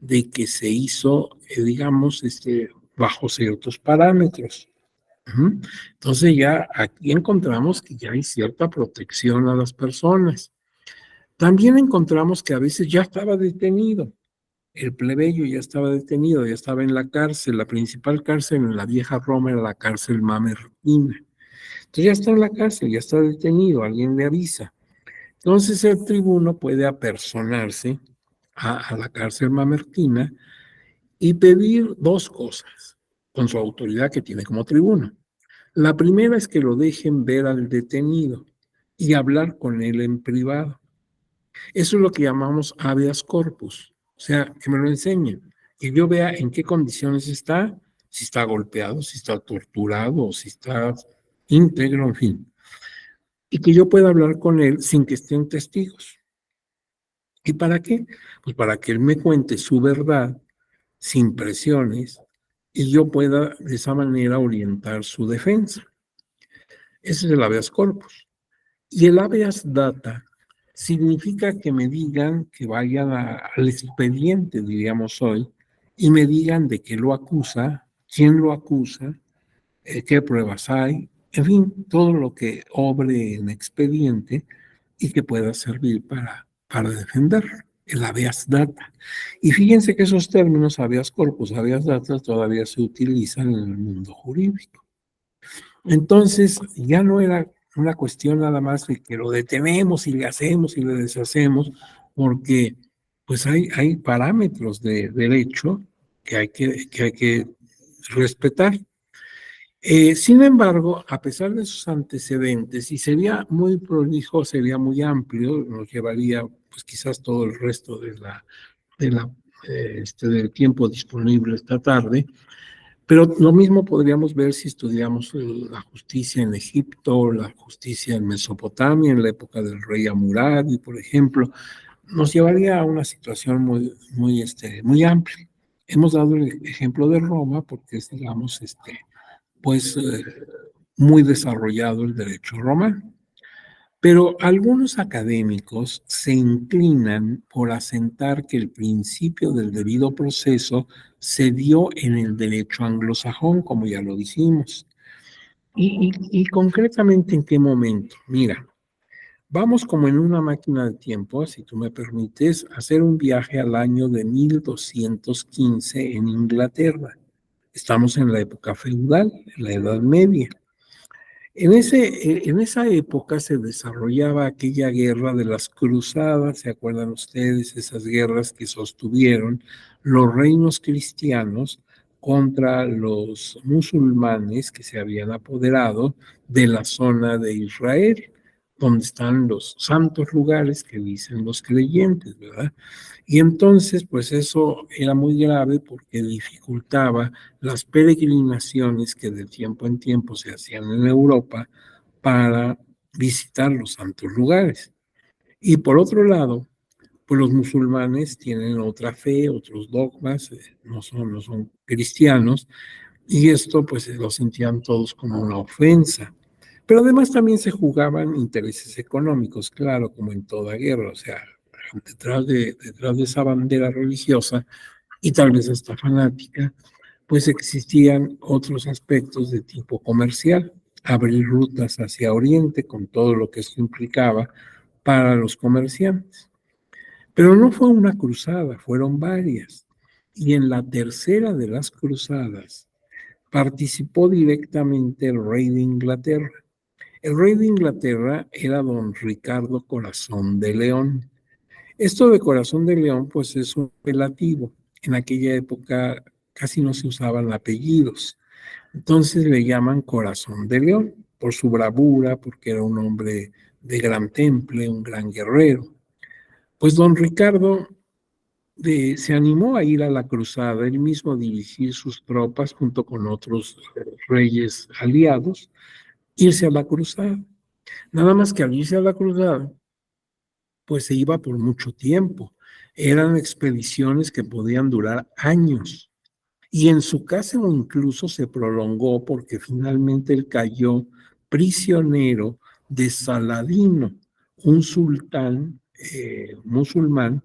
de que se hizo, digamos, bajo ciertos parámetros. Ujú. Entonces ya aquí encontramos que ya hay cierta protección a las personas. También encontramos que a veces ya estaba detenido. El plebeyo ya estaba detenido, ya estaba en la cárcel. La principal cárcel en la vieja Roma era la cárcel Mamertina. Entonces ya está en la cárcel, ya está detenido, alguien le avisa. Entonces el tribuno puede apersonarse a la cárcel Mamertina y pedir dos cosas con su autoridad que tiene como tribuno. La primera es que lo dejen ver al detenido y hablar con él en privado. Eso es lo que llamamos habeas corpus, o sea, que me lo enseñen, que yo vea en qué condiciones está, si está golpeado, si está torturado, si está íntegro, en fin, y que yo pueda hablar con él sin que estén testigos. ¿Y para qué? Pues para que él me cuente su verdad sin presiones y yo pueda de esa manera orientar su defensa. Ese es el habeas corpus. Y el habeas data significa que me digan que vayan al expediente, diríamos hoy, y me digan de qué lo acusa, quién lo acusa, qué pruebas hay, en fin, todo lo que obre en expediente y que pueda servir para defender el habeas data. Y fíjense que esos términos, habeas corpus, habeas data, todavía se utilizan en el mundo jurídico. Entonces, ya no era una cuestión nada más de que lo detenemos y le hacemos y le deshacemos, porque pues hay parámetros de derecho que hay que respetar. Sin embargo, a pesar de sus antecedentes, y sería muy prolijo, sería muy amplio, nos llevaría pues quizás todo el resto de la, del tiempo disponible esta tarde, pero lo mismo podríamos ver si estudiamos la justicia en Egipto, la justicia en Mesopotamia, en la época del rey Hammurabi, por ejemplo, nos llevaría a una situación muy amplia. Hemos dado el ejemplo de Roma porque es, digamos, pues muy desarrollado el derecho romano. Pero algunos académicos se inclinan por asentar que el principio del debido proceso se dio en el derecho anglosajón, como ya lo dijimos. Y concretamente, ¿en qué momento? Mira, vamos como en una máquina de tiempo, si tú me permites, hacer un viaje al año de 1215 en Inglaterra. Estamos en la época feudal, en la Edad Media. En esa época se desarrollaba aquella guerra de las cruzadas, ¿se acuerdan ustedes? Esas guerras que sostuvieron los reinos cristianos contra los musulmanes que se habían apoderado de la zona de Israel, donde están los santos lugares que dicen los creyentes, ¿verdad? Y entonces, pues eso era muy grave porque dificultaba las peregrinaciones que de tiempo en tiempo se hacían en Europa para visitar los santos lugares. Y por otro lado, pues los musulmanes tienen otra fe, otros dogmas, no son cristianos, y esto pues lo sentían todos como una ofensa. Pero además también se jugaban intereses económicos, claro, como en toda guerra, o sea, detrás de esa bandera religiosa y tal vez hasta fanática, pues existían otros aspectos de tipo comercial, abrir rutas hacia Oriente con todo lo que esto implicaba para los comerciantes. Pero no fue una cruzada, fueron varias. Y en la tercera de las cruzadas participó directamente el rey de Inglaterra. El rey de Inglaterra era don Ricardo Corazón de León. Esto de corazón de león, pues es un apelativo. En aquella época casi no se usaban apellidos. Entonces le llaman corazón de león por su bravura, porque era un hombre de gran temple, un gran guerrero. Pues don Ricardo se animó a ir a la cruzada, él mismo dirigir sus tropas junto con otros reyes aliados, irse a la cruzada. Nada más que al irse a la cruzada, pues se iba por mucho tiempo. Eran expediciones que podían durar años. Y en su caso incluso se prolongó porque finalmente él cayó prisionero de Saladino, un sultán musulmán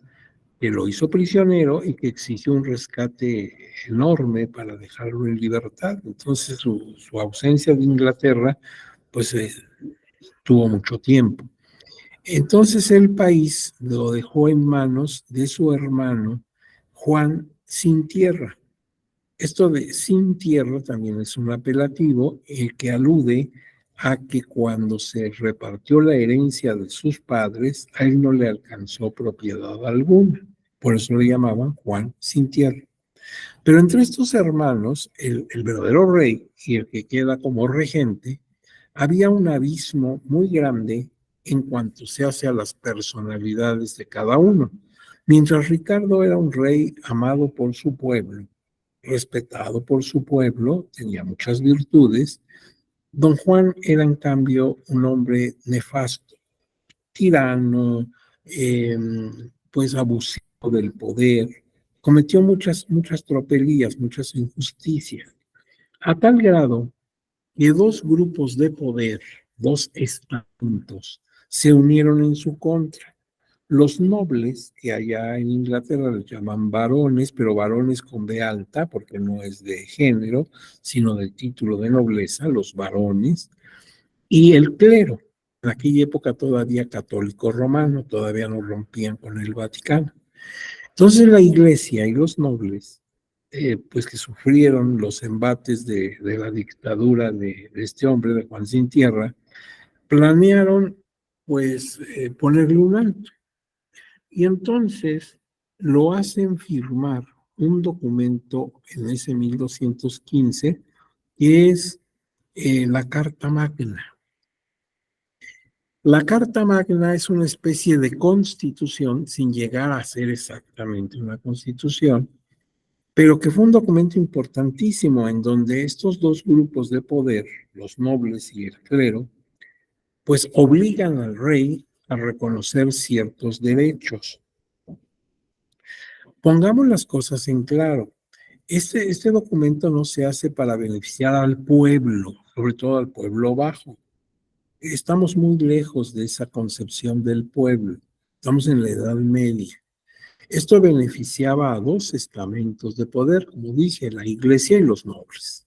que lo hizo prisionero y que exigió un rescate enorme para dejarlo en libertad. Entonces su ausencia de Inglaterra pues tuvo mucho tiempo. Entonces el país lo dejó en manos de su hermano Juan Sin Tierra. Esto de Sin Tierra también es un apelativo que alude a que cuando se repartió la herencia de sus padres, a él no le alcanzó propiedad alguna. Por eso le llamaban Juan Sin Tierra. Pero entre estos hermanos, el verdadero rey y el que queda como regente, había un abismo muy grande en cuanto se hace a las personalidades de cada uno. Mientras Ricardo era un rey amado por su pueblo, respetado por su pueblo, tenía muchas virtudes, don Juan era en cambio un hombre nefasto, tirano, eh, pues abusivo del poder, cometió muchas tropelías, muchas injusticias, a tal grado que dos grupos de poder, dos estamentos, se unieron en su contra. Los nobles, que allá en Inglaterra les llaman varones, pero varones con B alta, porque no es de género, sino de título de nobleza, los varones, y el clero, en aquella época todavía católico romano, todavía no rompían con el Vaticano. Entonces la iglesia y los nobles, pues que sufrieron los embates de la dictadura de este hombre, de Juan Sin Tierra, planearon pues ponerle un alto. Y entonces lo hacen firmar un documento en ese 1215 que es la Carta Magna. La Carta Magna es una especie de constitución, sin llegar a ser exactamente una constitución, pero que fue un documento importantísimo en donde estos dos grupos de poder, los nobles y el clero, pues obligan al rey a reconocer ciertos derechos. Pongamos las cosas en claro. Este documento no se hace para beneficiar al pueblo, sobre todo al pueblo bajo. Estamos muy lejos de esa concepción del pueblo. Estamos en la Edad Media. Esto beneficiaba a dos estamentos de poder, como dije, la iglesia y los nobles.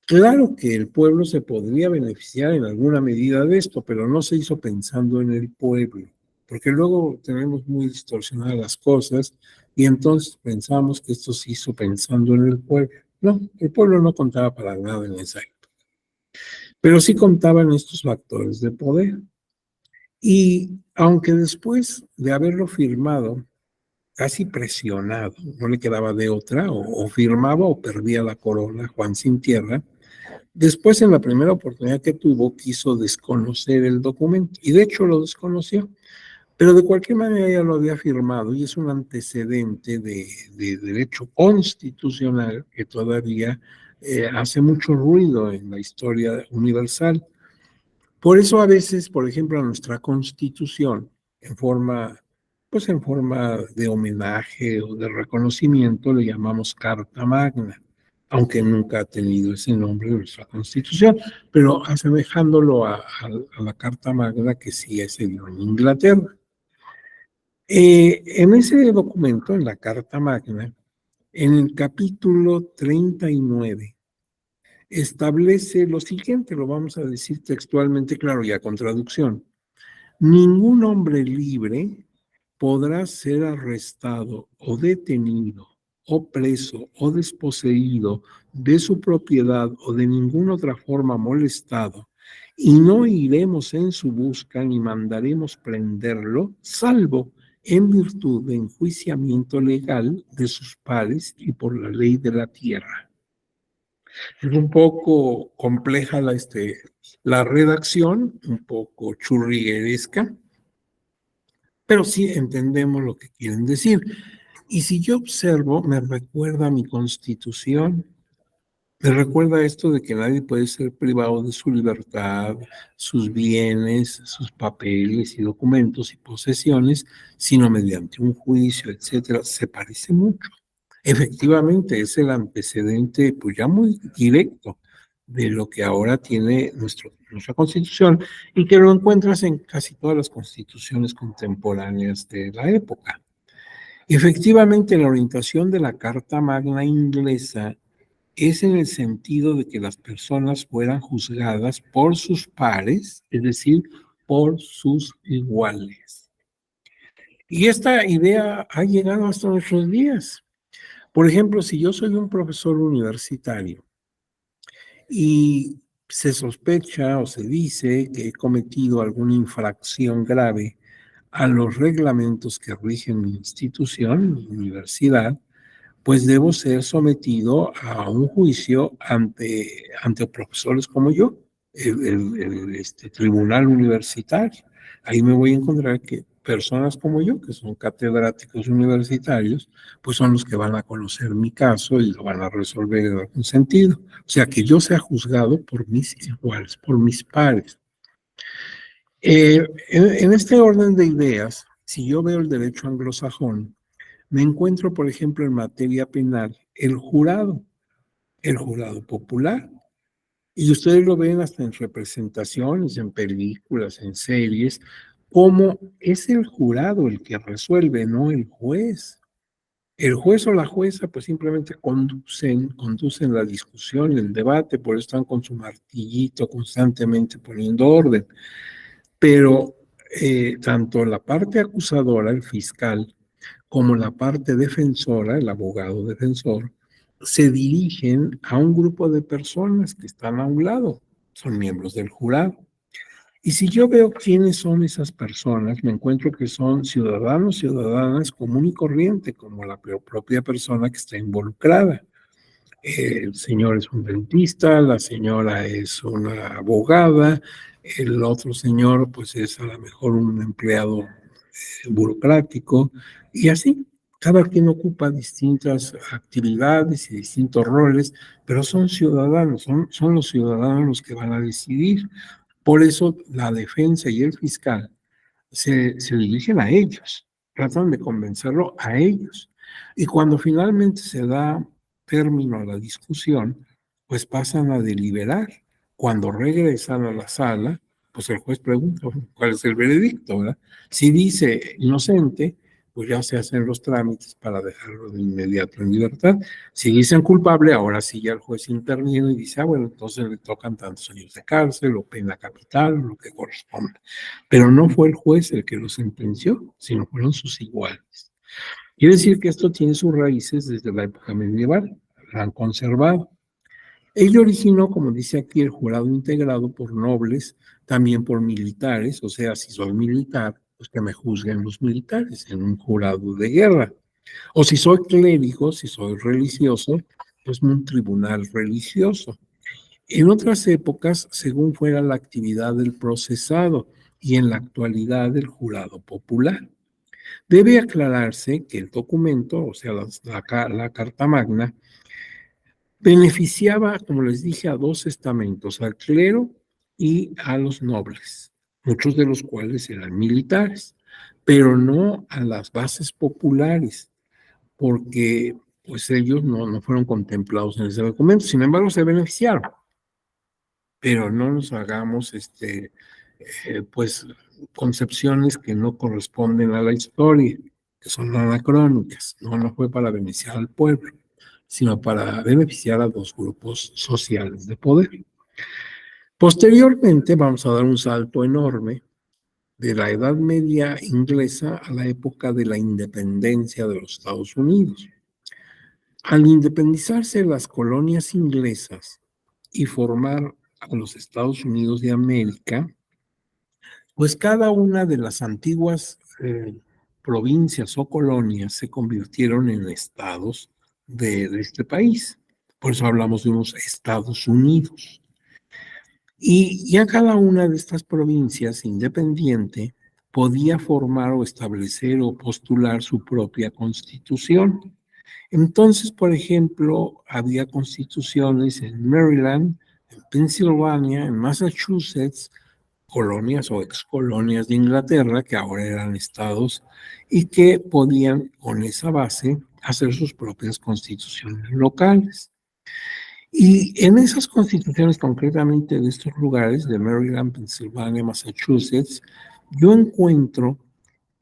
Claro que el pueblo se podría beneficiar en alguna medida de esto, pero no se hizo pensando en el pueblo, porque luego tenemos muy distorsionadas las cosas y entonces pensamos que esto se hizo pensando en el pueblo. No, el pueblo no contaba para nada en esa época, pero sí contaban estos factores de poder. Y aunque después de haberlo firmado, casi presionado, no le quedaba de otra, o firmaba o perdía la corona, Juan Sin Tierra. Después, en la primera oportunidad que tuvo, quiso desconocer el documento, y de hecho lo desconoció, pero de cualquier manera ya lo había firmado, y es un antecedente de derecho constitucional que todavía hace mucho ruido en la historia universal. Por eso a veces, por ejemplo, a nuestra Constitución, pues en forma de homenaje o de reconocimiento, le llamamos Carta Magna, aunque nunca ha tenido ese nombre de nuestra Constitución, pero asemejándolo a la Carta Magna que sí se dio en Inglaterra. En ese documento, en la Carta Magna, en el capítulo 39, establece lo siguiente, lo vamos a decir textualmente, claro, ya con traducción. Ningún hombre libre podrá ser arrestado o detenido o preso o desposeído de su propiedad o de ninguna otra forma molestado, y no iremos en su busca ni mandaremos prenderlo, salvo en virtud de enjuiciamiento legal de sus pares y por la ley de la tierra. Es un poco compleja la redacción, un poco churrigueresca, pero sí entendemos lo que quieren decir. Y si yo observo, me recuerda a mi Constitución, me recuerda esto de que nadie puede ser privado de su libertad, sus bienes, sus papeles y documentos y posesiones, sino mediante un juicio, etcétera. Se parece mucho. Efectivamente, es el antecedente, pues ya muy directo de lo que ahora tiene nuestra Constitución y que lo encuentras en casi todas las constituciones contemporáneas de la época. Efectivamente, la orientación de la Carta Magna inglesa es en el sentido de que las personas fueran juzgadas por sus pares, es decir, por sus iguales. Y esta idea ha llegado hasta nuestros días. Por ejemplo, si yo soy un profesor universitario y se sospecha o se dice que he cometido alguna infracción grave a los reglamentos que rigen mi institución, mi universidad, pues debo ser sometido a un juicio ante profesores como yo, el tribunal universitario. Ahí me voy a encontrar que personas como yo, que son catedráticos universitarios, pues son los que van a conocer mi caso y lo van a resolver en algún sentido. O sea, que yo sea juzgado por mis iguales, por mis pares. En este orden de ideas, si yo veo el derecho anglosajón, me encuentro, por ejemplo, en materia penal, el jurado popular. Y ustedes lo ven hasta en representaciones, en películas, en series, como es el jurado el que resuelve, no el juez. El juez o la jueza pues simplemente conducen la discusión, el debate, por eso están con su martillito constantemente poniendo orden. Pero tanto la parte acusadora, el fiscal, como la parte defensora, el abogado defensor, se dirigen a un grupo de personas que están a un lado, son miembros del jurado. Y si yo veo quiénes son esas personas, me encuentro que son ciudadanos, ciudadanas común y corriente, como la propia persona que está involucrada. El señor es un dentista, la señora es una abogada, el otro señor pues es a lo mejor un empleado burocrático y así. Cada quien ocupa distintas actividades y distintos roles, pero son ciudadanos, son los ciudadanos los que van a decidir. Por eso la defensa y el fiscal se dirigen a ellos, tratan de convencerlo a ellos. Y cuando finalmente se da término a la discusión, pues pasan a deliberar. Cuando regresan a la sala, pues el juez pregunta cuál es el veredicto, ¿verdad? Si dice inocente, pues ya se hacen los trámites para dejarlo de inmediato en libertad. Si dicen culpable, ahora sí ya el juez interviene y dice, bueno, entonces le tocan tantos años de cárcel o pena capital o lo que corresponda. Pero no fue el juez el que lo sentenció, sino fueron sus iguales. Quiere decir que esto tiene sus raíces desde la época medieval, la han conservado. Ello originó, como dice aquí, el jurado integrado por nobles, también por militares, o sea, si soy militar, pues que me juzguen los militares en un jurado de guerra. O si soy clérigo, si soy religioso, pues un tribunal religioso. En otras épocas, según fuera la actividad del procesado y en la actualidad del jurado popular. Debe aclararse que el documento, o sea, la Carta Magna, beneficiaba, como les dije, a dos estamentos, al clero y a los nobles, muchos de los cuales eran militares, pero no a las bases populares, porque pues ellos no fueron contemplados en ese documento, sin embargo se beneficiaron, pero no nos hagamos pues concepciones que no corresponden a la historia, que son anacrónicas. No fue para beneficiar al pueblo, sino para beneficiar a dos grupos sociales de poder. Posteriormente vamos a dar un salto enorme de la Edad Media inglesa a la época de la independencia de los Estados Unidos. Al independizarse las colonias inglesas y formar a los Estados Unidos de América, pues cada una de las antiguas provincias o colonias se convirtieron en estados de este país. Por eso hablamos de unos Estados Unidos. Y ya cada una de estas provincias independiente podía formar o establecer o postular su propia constitución. Entonces, por ejemplo, había constituciones en Maryland, en Pensilvania, en Massachusetts, colonias o excolonias de Inglaterra, que ahora eran estados, y que podían, con esa base, hacer sus propias constituciones locales. Y en esas constituciones, concretamente de estos lugares, de Maryland, Pensilvania, Massachusetts, yo encuentro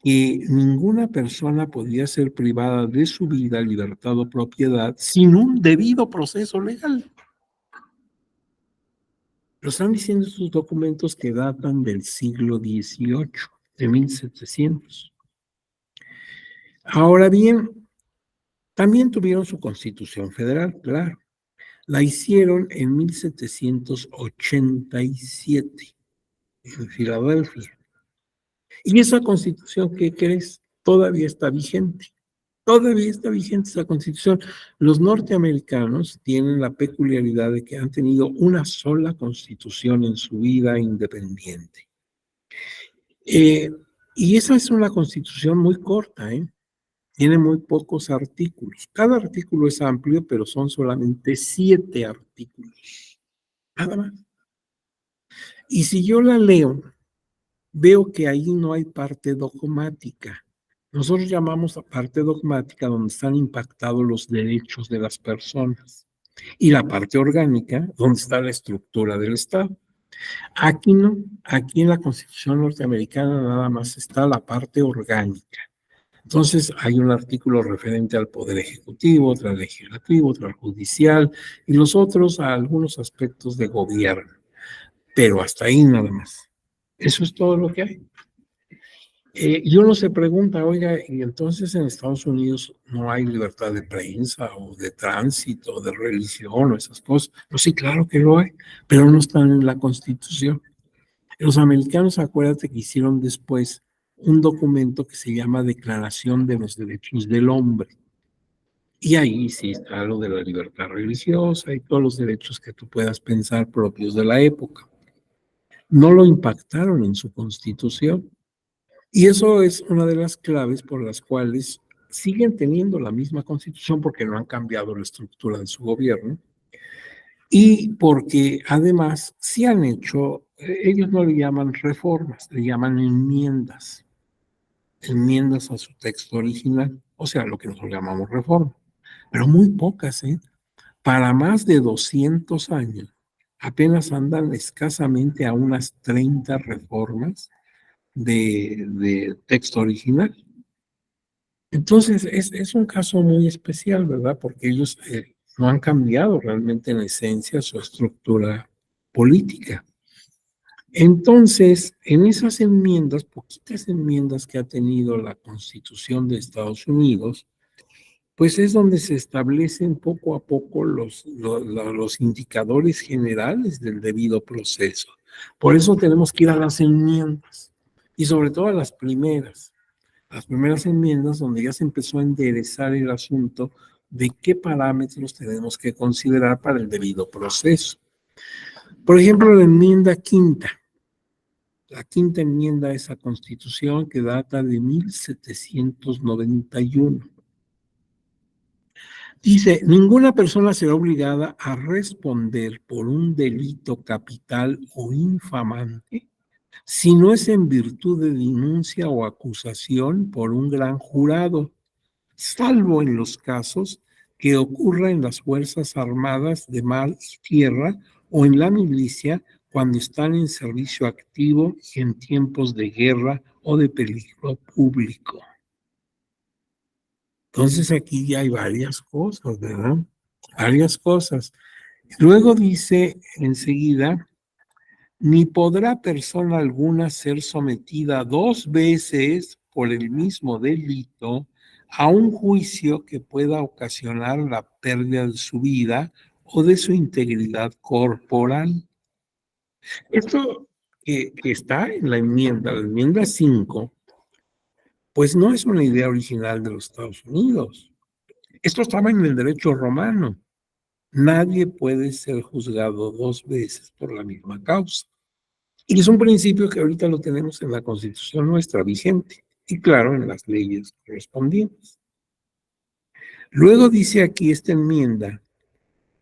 que ninguna persona podía ser privada de su vida, libertad o propiedad sin un debido proceso legal. Lo están diciendo estos documentos que datan del siglo XVIII, de 1700. Ahora bien, también tuvieron su constitución federal, claro. La hicieron en 1787 en Filadelfia. Y esa constitución, ¿qué crees? Todavía está vigente. Todavía está vigente esa constitución. Los norteamericanos tienen la peculiaridad de que han tenido una sola constitución en su vida independiente. Y esa es una constitución muy corta, ¿eh? Tiene muy pocos artículos. Cada artículo es amplio, pero son solamente 7 artículos. Nada más. Y si yo la leo, veo que ahí no hay parte dogmática. Nosotros llamamos a parte dogmática donde están impactados los derechos de las personas. Y la parte orgánica, donde está la estructura del Estado. Aquí no, aquí en la Constitución norteamericana nada más está la parte orgánica. Entonces hay un artículo referente al Poder Ejecutivo, otro al Legislativo, otro al Judicial y los otros a algunos aspectos de gobierno. Pero hasta ahí nada más. Eso es todo lo que hay. Y uno se pregunta, oiga, ¿y entonces en Estados Unidos no hay libertad de prensa o de tránsito, de religión o esas cosas? Pues sí, claro que lo hay, pero no están en la Constitución. Los americanos, acuérdate que hicieron después un documento que se llama Declaración de los Derechos del Hombre. Y ahí sí está lo de la libertad religiosa y todos los derechos que tú puedas pensar propios de la época. No lo impactaron en su Constitución. Y eso es una de las claves por las cuales siguen teniendo la misma constitución porque no han cambiado la estructura de su gobierno y porque además sí han hecho, ellos no le llaman reformas, le llaman enmiendas, enmiendas a su texto original, o sea, lo que nosotros llamamos reforma, pero muy pocas, ¿eh? Para más de 200 años, apenas andan escasamente a unas 30 reformas de texto original. Entonces, es un caso muy especial, ¿verdad? Porque ellos no han cambiado realmente en esencia su estructura política. Entonces, en esas enmiendas, poquitas enmiendas que ha tenido la Constitución de Estados Unidos, pues es donde se establecen poco a poco los indicadores generales del debido proceso. Por eso tenemos que ir a las enmiendas y sobre todo a las primeras enmiendas donde ya se empezó a enderezar el asunto de qué parámetros tenemos que considerar para el debido proceso. Por ejemplo, la enmienda quinta. La quinta enmienda a esa constitución que data de 1791. Dice, ninguna persona será obligada a responder por un delito capital o infamante si no es en virtud de denuncia o acusación por un gran jurado, salvo en los casos que ocurra en las Fuerzas Armadas de Mar y Tierra o en la milicia cuando están en servicio activo en tiempos de guerra o de peligro público. Entonces aquí ya hay varias cosas, ¿verdad? Varias cosas. Luego dice enseguida, ni podrá persona alguna ser sometida 2 veces por el mismo delito a un juicio que pueda ocasionar la pérdida de su vida o de su integridad corporal. Esto que está en la enmienda 5, Pues no es una idea original de los Estados Unidos. Esto estaba en el derecho romano. Nadie puede ser juzgado dos veces por la misma causa. Y es un principio que ahorita lo tenemos en la Constitución nuestra vigente y claro, en las leyes correspondientes. Luego dice aquí esta enmienda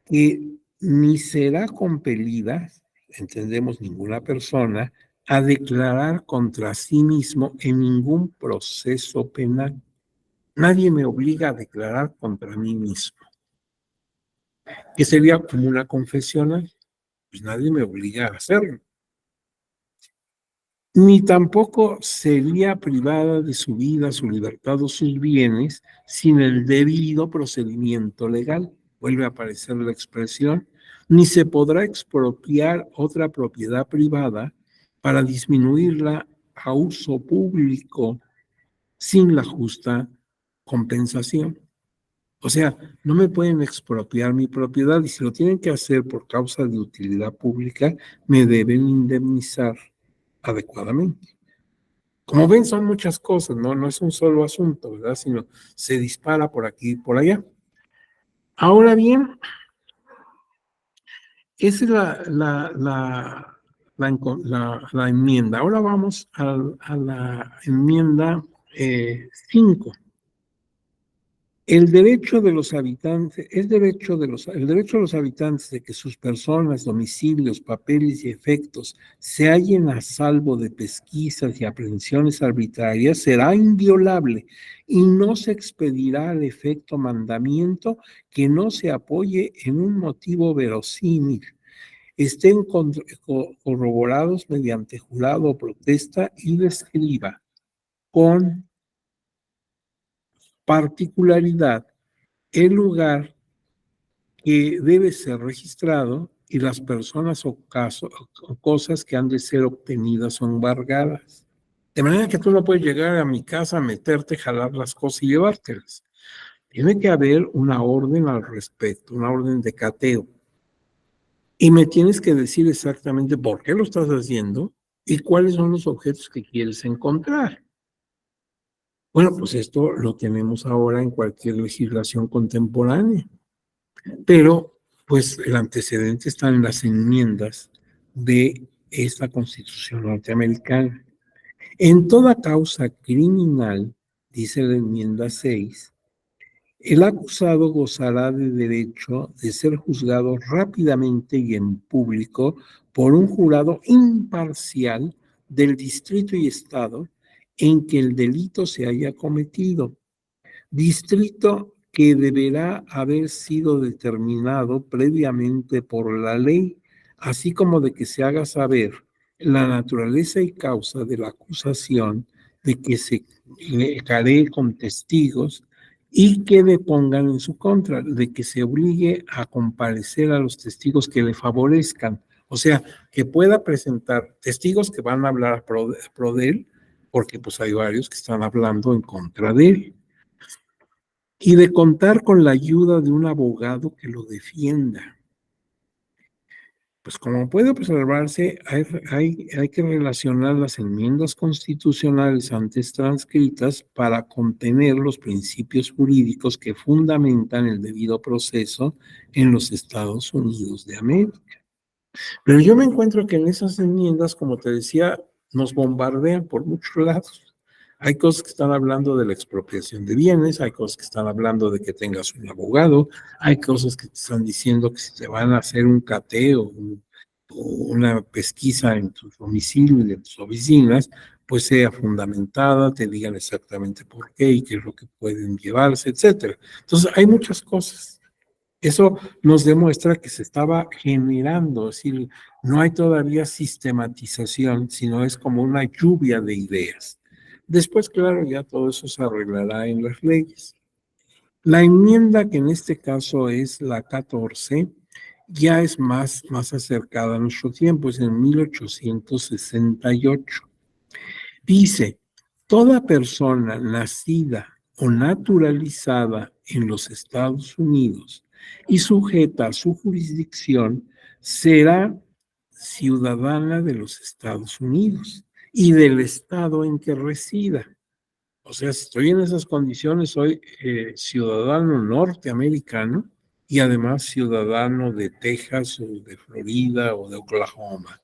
que ni será compelida, entendemos ninguna persona, a declarar contra sí mismo en ningún proceso penal. Nadie me obliga a declarar contra mí mismo. ¿Qué sería como una confesional? Pues nadie me obliga a hacerlo. Ni tampoco sería privada de su vida, su libertad o sus bienes sin el debido procedimiento legal. Vuelve a aparecer la expresión, ni se podrá expropiar otra propiedad privada para disminuirla a uso público sin la justa compensación. O sea, no me pueden expropiar mi propiedad y si lo tienen que hacer por causa de utilidad pública, me deben indemnizar adecuadamente. Como ven, son muchas cosas, ¿no? No es un solo asunto, ¿verdad? Sino se dispara por aquí y por allá. Ahora bien, esa es la enmienda. Ahora vamos a la enmienda 5. El derecho de los habitantes, el derecho de los habitantes de que sus personas, domicilios, papeles y efectos se hallen a salvo de pesquisas y aprehensiones arbitrarias será inviolable y no se expedirá al efecto mandamiento que no se apoye en un motivo verosímil, estén corroborados mediante jurado o protesta y describa con particularidad el lugar que debe ser registrado y las personas o cosas que han de ser obtenidas o embargadas. De manera que tú no puedes llegar a mi casa, meterte, jalar las cosas y llevártelas. Tiene que haber una orden al respecto, una orden de cateo. Y me tienes que decir exactamente por qué lo estás haciendo y cuáles son los objetos que quieres encontrar. Bueno, pues esto lo tenemos ahora en cualquier legislación contemporánea. Pero, pues, el antecedente está en las enmiendas de esta Constitución norteamericana. En toda causa criminal, dice la enmienda 6, el acusado gozará de derecho de ser juzgado rápidamente y en público por un jurado imparcial del distrito y estado en que el delito se haya cometido, distrito que deberá haber sido determinado previamente por la ley, así como de que se haga saber la naturaleza y causa de la acusación, de que se le caree con testigos y que depongan en su contra, de que se obligue a comparecer a los testigos que le favorezcan. O sea, que pueda presentar testigos que van a hablar a pro de él, porque pues hay varios que están hablando en contra de él y de contar con la ayuda de un abogado que lo defienda. Pues como puede observarse, hay que relacionar las enmiendas constitucionales antes transcritas para contener los principios jurídicos que fundamentan el debido proceso en los Estados Unidos de América. Pero yo me encuentro que en esas enmiendas, como te decía, nos bombardean por muchos lados. Hay cosas que están hablando de la expropiación de bienes, hay cosas que están hablando de que tengas un abogado, hay cosas que te están diciendo que si te van a hacer un cateo o una pesquisa en tu domicilio y en tus oficinas, pues sea fundamentada, te digan exactamente por qué y qué es lo que pueden llevarse, etcétera. Entonces, hay muchas cosas. Eso nos demuestra que se estaba generando, es decir, no hay todavía sistematización, sino es como una lluvia de ideas. Después, claro, ya todo eso se arreglará en las leyes. La enmienda, que en este caso es la 14, ya es más acercada a nuestro tiempo, es en 1868. Dice, toda persona nacida o naturalizada en los Estados Unidos y sujeta a su jurisdicción será ciudadana de los Estados Unidos y del estado en que resida. O sea, si estoy en esas condiciones, soy ciudadano norteamericano y además ciudadano de Texas o de Florida o de Oklahoma.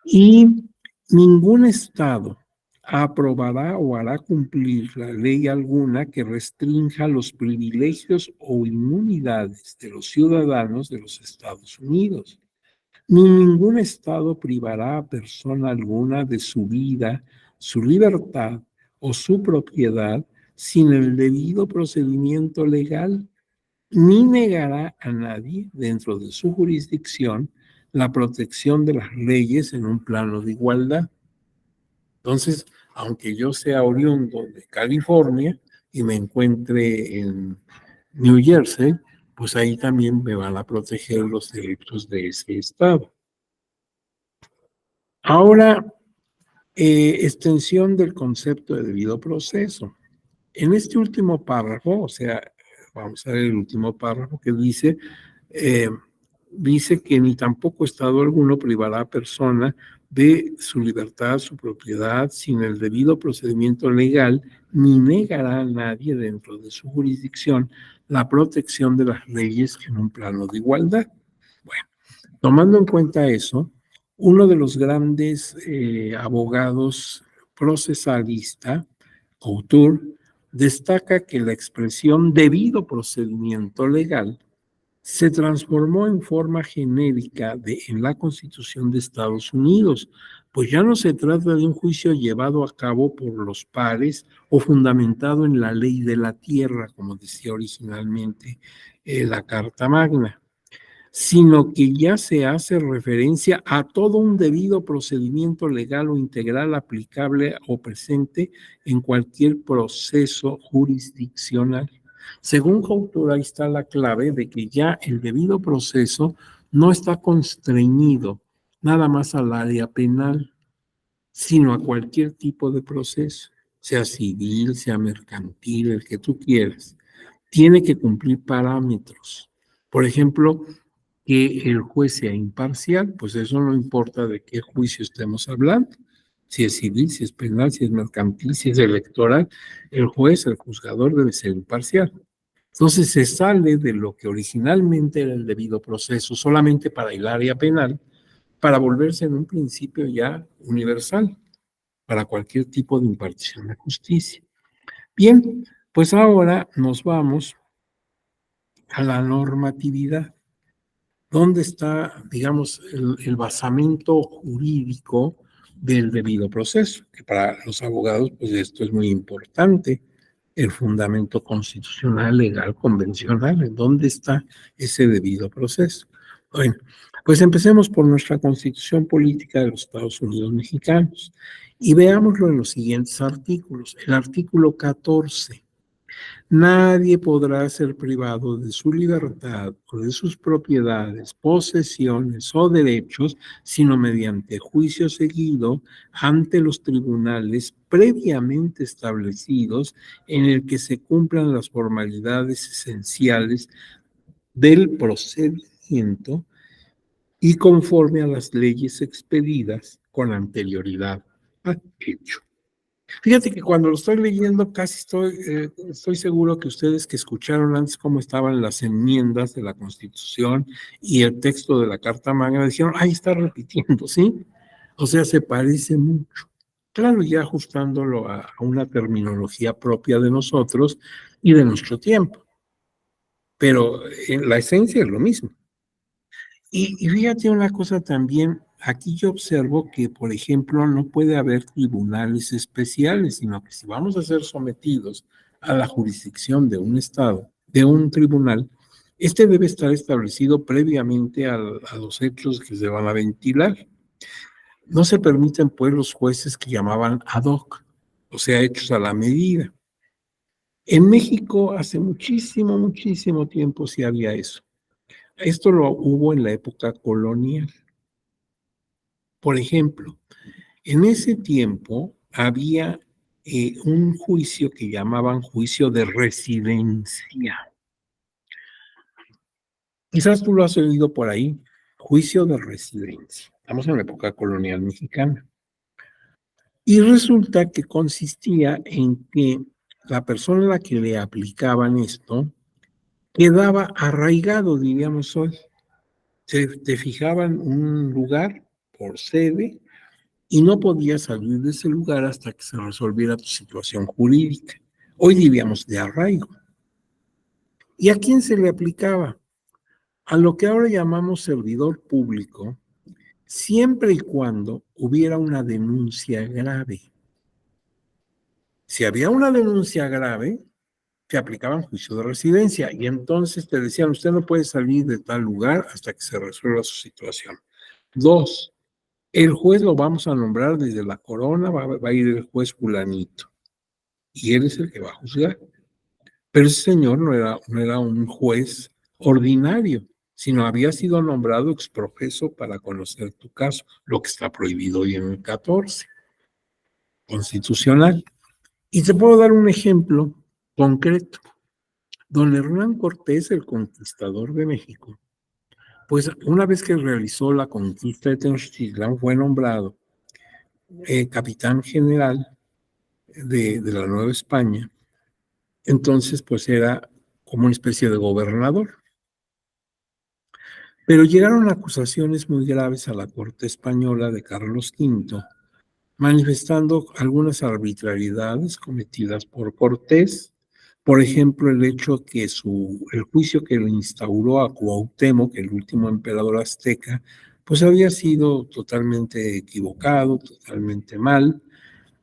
Y ningún estado aprobará o hará cumplir la ley alguna que restrinja los privilegios o inmunidades de los ciudadanos de los Estados Unidos. Ni ningún estado privará a persona alguna de su vida, su libertad o su propiedad sin el debido procedimiento legal, ni negará a nadie dentro de su jurisdicción la protección de las leyes en un plano de igualdad. Entonces, aunque yo sea oriundo de California y me encuentre en New Jersey, pues ahí también me van a proteger los derechos de ese estado. Ahora, extensión del concepto de debido proceso. En este último párrafo, o sea, vamos a ver el último párrafo que eh, dice que ni tampoco Estado alguno privará a persona de su libertad, su propiedad, sin el debido procedimiento legal, ni negará a nadie dentro de su jurisdicción la protección de las leyes en un plano de igualdad. Bueno, tomando en cuenta eso, uno de los grandes abogados procesalistas, Couture, destaca que la expresión debido procedimiento legal se transformó en forma genérica en la Constitución de Estados Unidos, pues ya no se trata de un juicio llevado a cabo por los pares o fundamentado en la ley de la tierra, como decía originalmente la Carta Magna, sino que ya se hace referencia a todo un debido procedimiento legal o integral aplicable o presente en cualquier proceso jurisdiccional. Según Couture, ahí está la clave de que ya el debido proceso no está constreñido nada más al área penal, sino a cualquier tipo de proceso, sea civil, sea mercantil, el que tú quieras. Tiene que cumplir parámetros. Por ejemplo, que el juez sea imparcial, pues eso no importa de qué juicio estemos hablando, si es civil, si es penal, si es mercantil, si es electoral, el juez, el juzgador debe ser imparcial. Entonces se sale de lo que originalmente era el debido proceso solamente para el área penal, para volverse en un principio ya universal para cualquier tipo de impartición de justicia. Bien, pues ahora nos vamos a la normatividad. ¿Dónde está, digamos, el basamento jurídico del debido proceso? Que para los abogados, pues esto es muy importante, el fundamento constitucional, legal, convencional, ¿en dónde está ese debido proceso? Bueno, pues empecemos por nuestra Constitución Política de los Estados Unidos Mexicanos y veámoslo en los siguientes artículos. El artículo 14. Nadie podrá ser privado de su libertad o de sus propiedades, posesiones o derechos, sino mediante juicio seguido ante los tribunales previamente establecidos en el que se cumplan las formalidades esenciales del procedimiento y conforme a las leyes expedidas con anterioridad al hecho. Fíjate que cuando lo estoy leyendo, casi estoy seguro que ustedes que escucharon antes cómo estaban las enmiendas de la Constitución y el texto de la Carta Magna, dijeron, ahí está repitiendo, ¿sí? O sea, se parece mucho. Claro, ya ajustándolo a una terminología propia de nosotros y de nuestro tiempo, pero en la esencia es lo mismo. Y fíjate una cosa también, aquí yo observo que, por ejemplo, no puede haber tribunales especiales, sino que si vamos a ser sometidos a la jurisdicción de un estado, de un tribunal, este debe estar establecido previamente a los hechos que se van a ventilar. No se permiten, pues, los jueces que llamaban ad hoc, o sea, hechos a la medida. En México, hace muchísimo, muchísimo tiempo sí había eso. Esto lo hubo en la época colonial. Por ejemplo, en ese tiempo había un juicio que llamaban juicio de residencia. Quizás tú lo has oído por ahí, juicio de residencia. Estamos en la época colonial mexicana. Y resulta que consistía en que la persona a la que le aplicaban esto quedaba arraigado, diríamos hoy. Te fijaban un lugar por sede y no podías salir de ese lugar hasta que se resolviera tu situación jurídica. Hoy diríamos de arraigo. ¿Y a quién se le aplicaba? A lo que ahora llamamos servidor público, siempre y cuando hubiera una denuncia grave. Si había una denuncia grave, te aplicaban juicio de residencia y entonces te decían, usted no puede salir de tal lugar hasta que se resuelva su situación. Dos, el juez lo vamos a nombrar desde la corona, va a ir el juez fulanito y él es el que va a juzgar. Pero ese señor no era un juez ordinario, sino había sido nombrado exprofeso para conocer tu caso, lo que está prohibido hoy en el 14 constitucional. Y te puedo dar un ejemplo concreto. Don Hernán Cortés, el conquistador de México, pues una vez que realizó la conquista de Tenochtitlán, fue nombrado capitán general de la Nueva España. Entonces, pues era como una especie de gobernador. Pero llegaron acusaciones muy graves a la corte española de Carlos V, manifestando algunas arbitrariedades cometidas por Cortés. Por ejemplo, el hecho que el juicio que le instauró a Cuauhtémoc, el último emperador azteca, pues había sido totalmente equivocado, totalmente mal,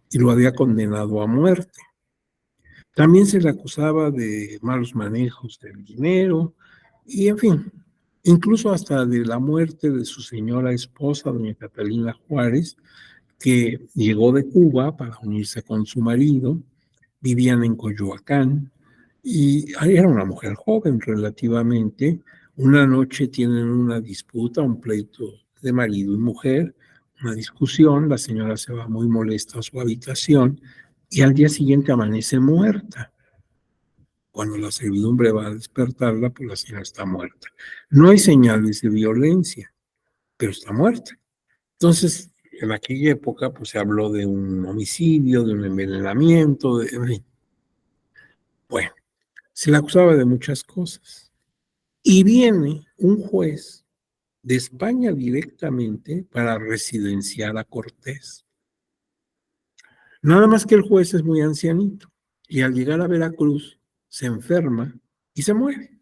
y lo había condenado a muerte. También se le acusaba de malos manejos del dinero, y en fin, incluso hasta de la muerte de su señora esposa, doña Catalina Juárez, que llegó de Cuba para unirse con su marido, vivían en Coyoacán y era una mujer joven relativamente. Una noche tienen una disputa, un pleito de marido y mujer, una discusión, la señora se va muy molesta a su habitación y al día siguiente amanece muerta. Cuando la servidumbre va a despertarla, pues la señora está muerta. No hay señales de violencia, pero está muerta. Entonces, en aquella época, pues se habló de un homicidio, de un envenenamiento, en fin. Bueno, se le acusaba de muchas cosas. Y viene un juez de España directamente para residenciar a Cortés. Nada más que el juez es muy ancianito y al llegar a Veracruz se enferma y se muere.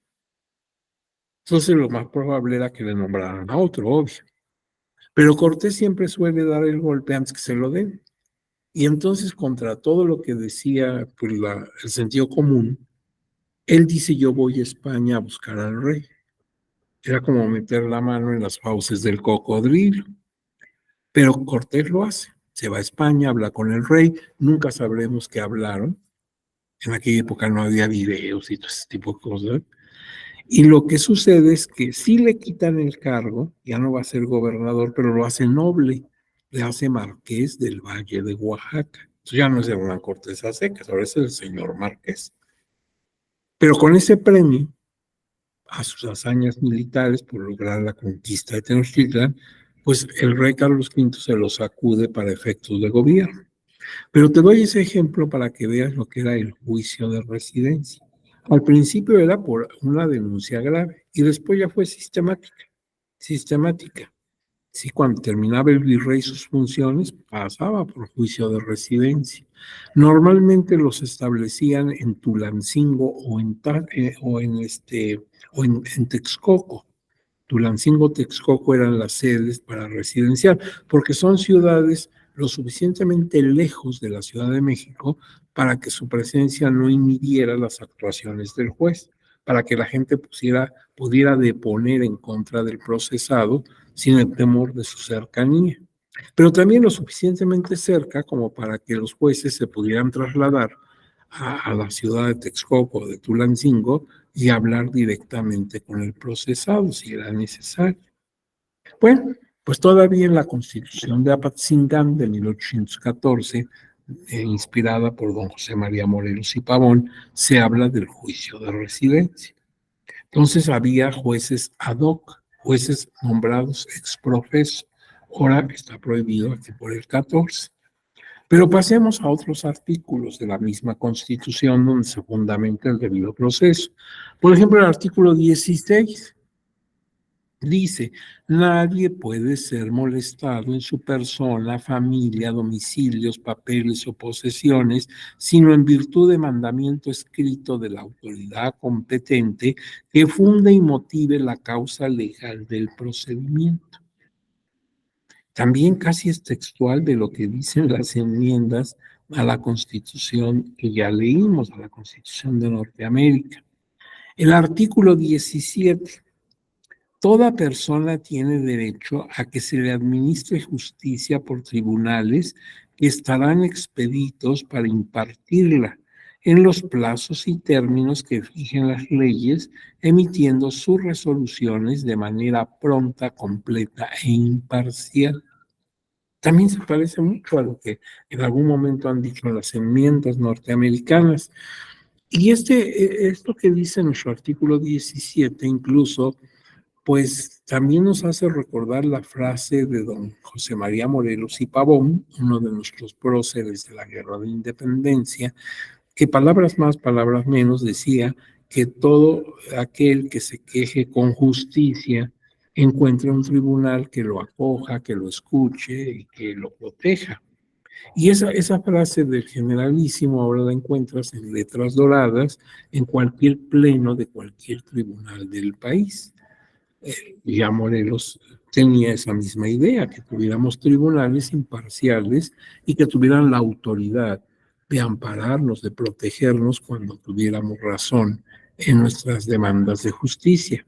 Entonces lo más probable era que le nombraran a otro, obvio. Pero Cortés siempre suele dar el golpe antes que se lo den. Y entonces, contra todo lo que decía pues, el sentido común, él dice, yo voy a España a buscar al rey. Era como meter la mano en las fauces del cocodrilo. Pero Cortés lo hace. Se va a España, habla con el rey, nunca sabremos qué hablaron. En aquella época no había videos y todo ese tipo de cosas. Y lo que sucede es que sí le quitan el cargo, ya no va a ser gobernador, pero lo hace noble, le hace marqués del Valle de Oaxaca. Entonces ya no es Hernán Cortés a secas, ahora es el señor Marqués. Pero con ese premio a sus hazañas militares por lograr la conquista de Tenochtitlan, pues el rey Carlos V se lo sacude para efectos de gobierno. Pero te doy ese ejemplo para que veas lo que era el juicio de residencia. Al principio era por una denuncia grave y después ya fue sistemática. Sistemática. Sí, cuando terminaba el virrey sus funciones, pasaba por juicio de residencia. Normalmente los establecían en Tulancingo o en Texcoco. Tulancingo, Texcoco eran las sedes para residenciar, porque son ciudades lo suficientemente lejos de la Ciudad de México para que su presencia no inhibiera las actuaciones del juez, para que la gente pudiera deponer en contra del procesado sin el temor de su cercanía. Pero también lo suficientemente cerca como para que los jueces se pudieran trasladar a la ciudad de Texcoco o de Tulancingo y hablar directamente con el procesado si era necesario. Bueno, pues todavía en la Constitución de Apatzingán de 1814, inspirada por don José María Morelos y Pavón, se habla del juicio de residencia. Entonces había jueces ad hoc, jueces nombrados ex profeso. Ahora está prohibido aquí por el 14. Pero pasemos a otros artículos de la misma Constitución donde se fundamenta el debido proceso. Por ejemplo, el artículo 16 dice: nadie puede ser molestado en su persona, familia, domicilios, papeles o posesiones, sino en virtud de mandamiento escrito de la autoridad competente que funde y motive la causa legal del procedimiento. También casi es textual de lo que dicen las enmiendas a la Constitución que ya leímos, a la Constitución de Norteamérica. El artículo 17: toda persona tiene derecho a que se le administre justicia por tribunales que estarán expeditos para impartirla en los plazos y términos que fijen las leyes, emitiendo sus resoluciones de manera pronta, completa e imparcial. También se parece mucho a lo que en algún momento han dicho las enmiendas norteamericanas. Y esto que dice nuestro artículo 17 incluso, pues también nos hace recordar la frase de don José María Morelos y Pavón, uno de nuestros próceres de la Guerra de Independencia, que palabras más, palabras menos, decía que todo aquel que se queje con justicia encuentre un tribunal que lo acoja, que lo escuche y que lo proteja. Y esa frase del generalísimo ahora la encuentras en letras doradas en cualquier pleno de cualquier tribunal del país. Ya Morelos tenía esa misma idea, que tuviéramos tribunales imparciales y que tuvieran la autoridad de ampararnos, de protegernos cuando tuviéramos razón en nuestras demandas de justicia.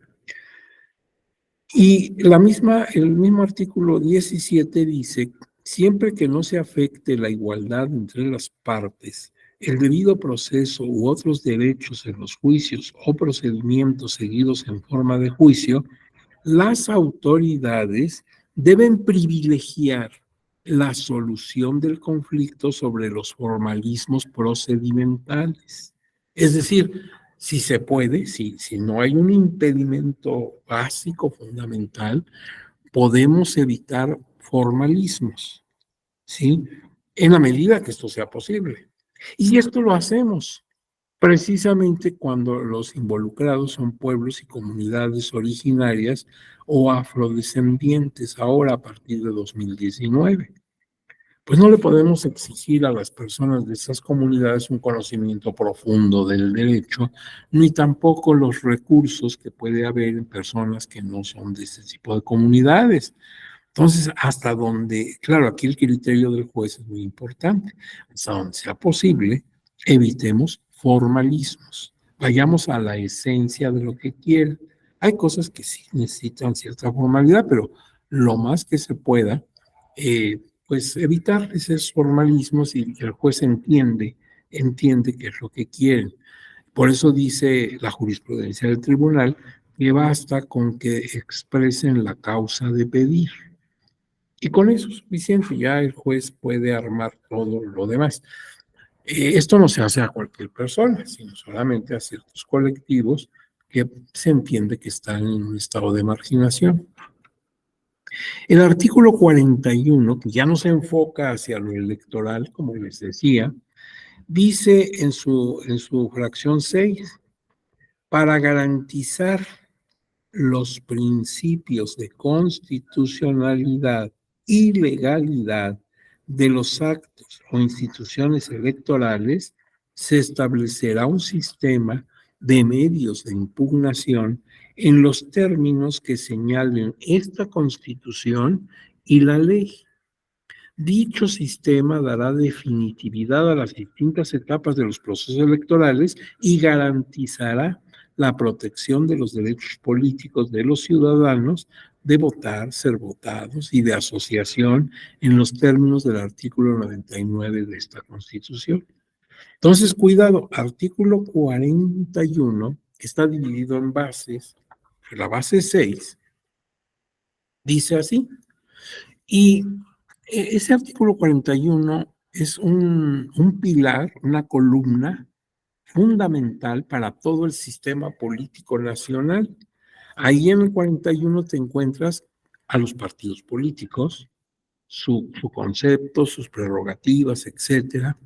Y el mismo artículo 17 dice: siempre que no se afecte la igualdad entre las partes, el debido proceso u otros derechos en los juicios o procedimientos seguidos en forma de juicio, las autoridades deben privilegiar la solución del conflicto sobre los formalismos procedimentales. Es decir, si se puede, si no hay un impedimento básico, fundamental, podemos evitar formalismos, ¿sí? En la medida que esto sea posible. Y esto lo hacemos precisamente cuando los involucrados son pueblos y comunidades originarias o afrodescendientes, ahora a partir de 2019. Pues no le podemos exigir a las personas de esas comunidades un conocimiento profundo del derecho, ni tampoco los recursos que puede haber en personas que no son de ese tipo de comunidades. Entonces, hasta donde, claro, aquí el criterio del juez es muy importante, hasta donde sea posible, evitemos formalismos, vayamos a la esencia de lo que quieren. Hay cosas que sí necesitan cierta formalidad, pero lo más que se pueda, pues evitar esos formalismos y que el juez entiende qué es lo que quieren. Por eso dice la jurisprudencia del tribunal que basta con que expresen la causa de pedir. Y con eso es suficiente, ya el juez puede armar todo lo demás. Esto no se hace a cualquier persona, sino solamente a ciertos colectivos que se entiende que están en un estado de marginación. El artículo 41, que ya no se enfoca hacia lo electoral, como les decía, dice en su fracción 6: para garantizar los principios de constitucionalidad y legalidad de los actos o instituciones electorales, se establecerá un sistema de medios de impugnación en los términos que señalen esta Constitución y la ley. Dicho sistema dará definitividad a las distintas etapas de los procesos electorales y garantizará la protección de los derechos políticos de los ciudadanos de votar, ser votados y de asociación en los términos del artículo 99 de esta Constitución. Entonces, cuidado, artículo 41 está dividido en bases. La base 6 dice así, y ese artículo 41 es un pilar, una columna fundamental para todo el sistema político nacional. Ahí en el 41 te encuentras a los partidos políticos, su concepto, sus prerrogativas, etcétera.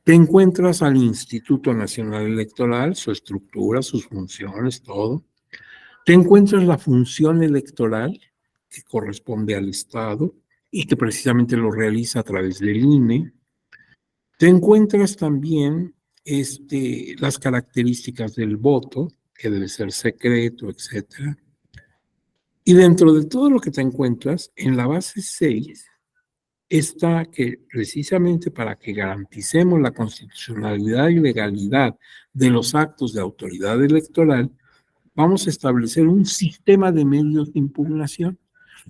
Te encuentras al Instituto Nacional Electoral, su estructura, sus funciones, todo. Te encuentras la función electoral, que corresponde al Estado y que precisamente lo realiza a través del INE. Te encuentras también las características del voto, que debe ser secreto, etcétera. Y dentro de todo lo que te encuentras, en la base 6 está que precisamente para que garanticemos la constitucionalidad y legalidad de los actos de autoridad electoral, vamos a establecer un sistema de medios de impugnación.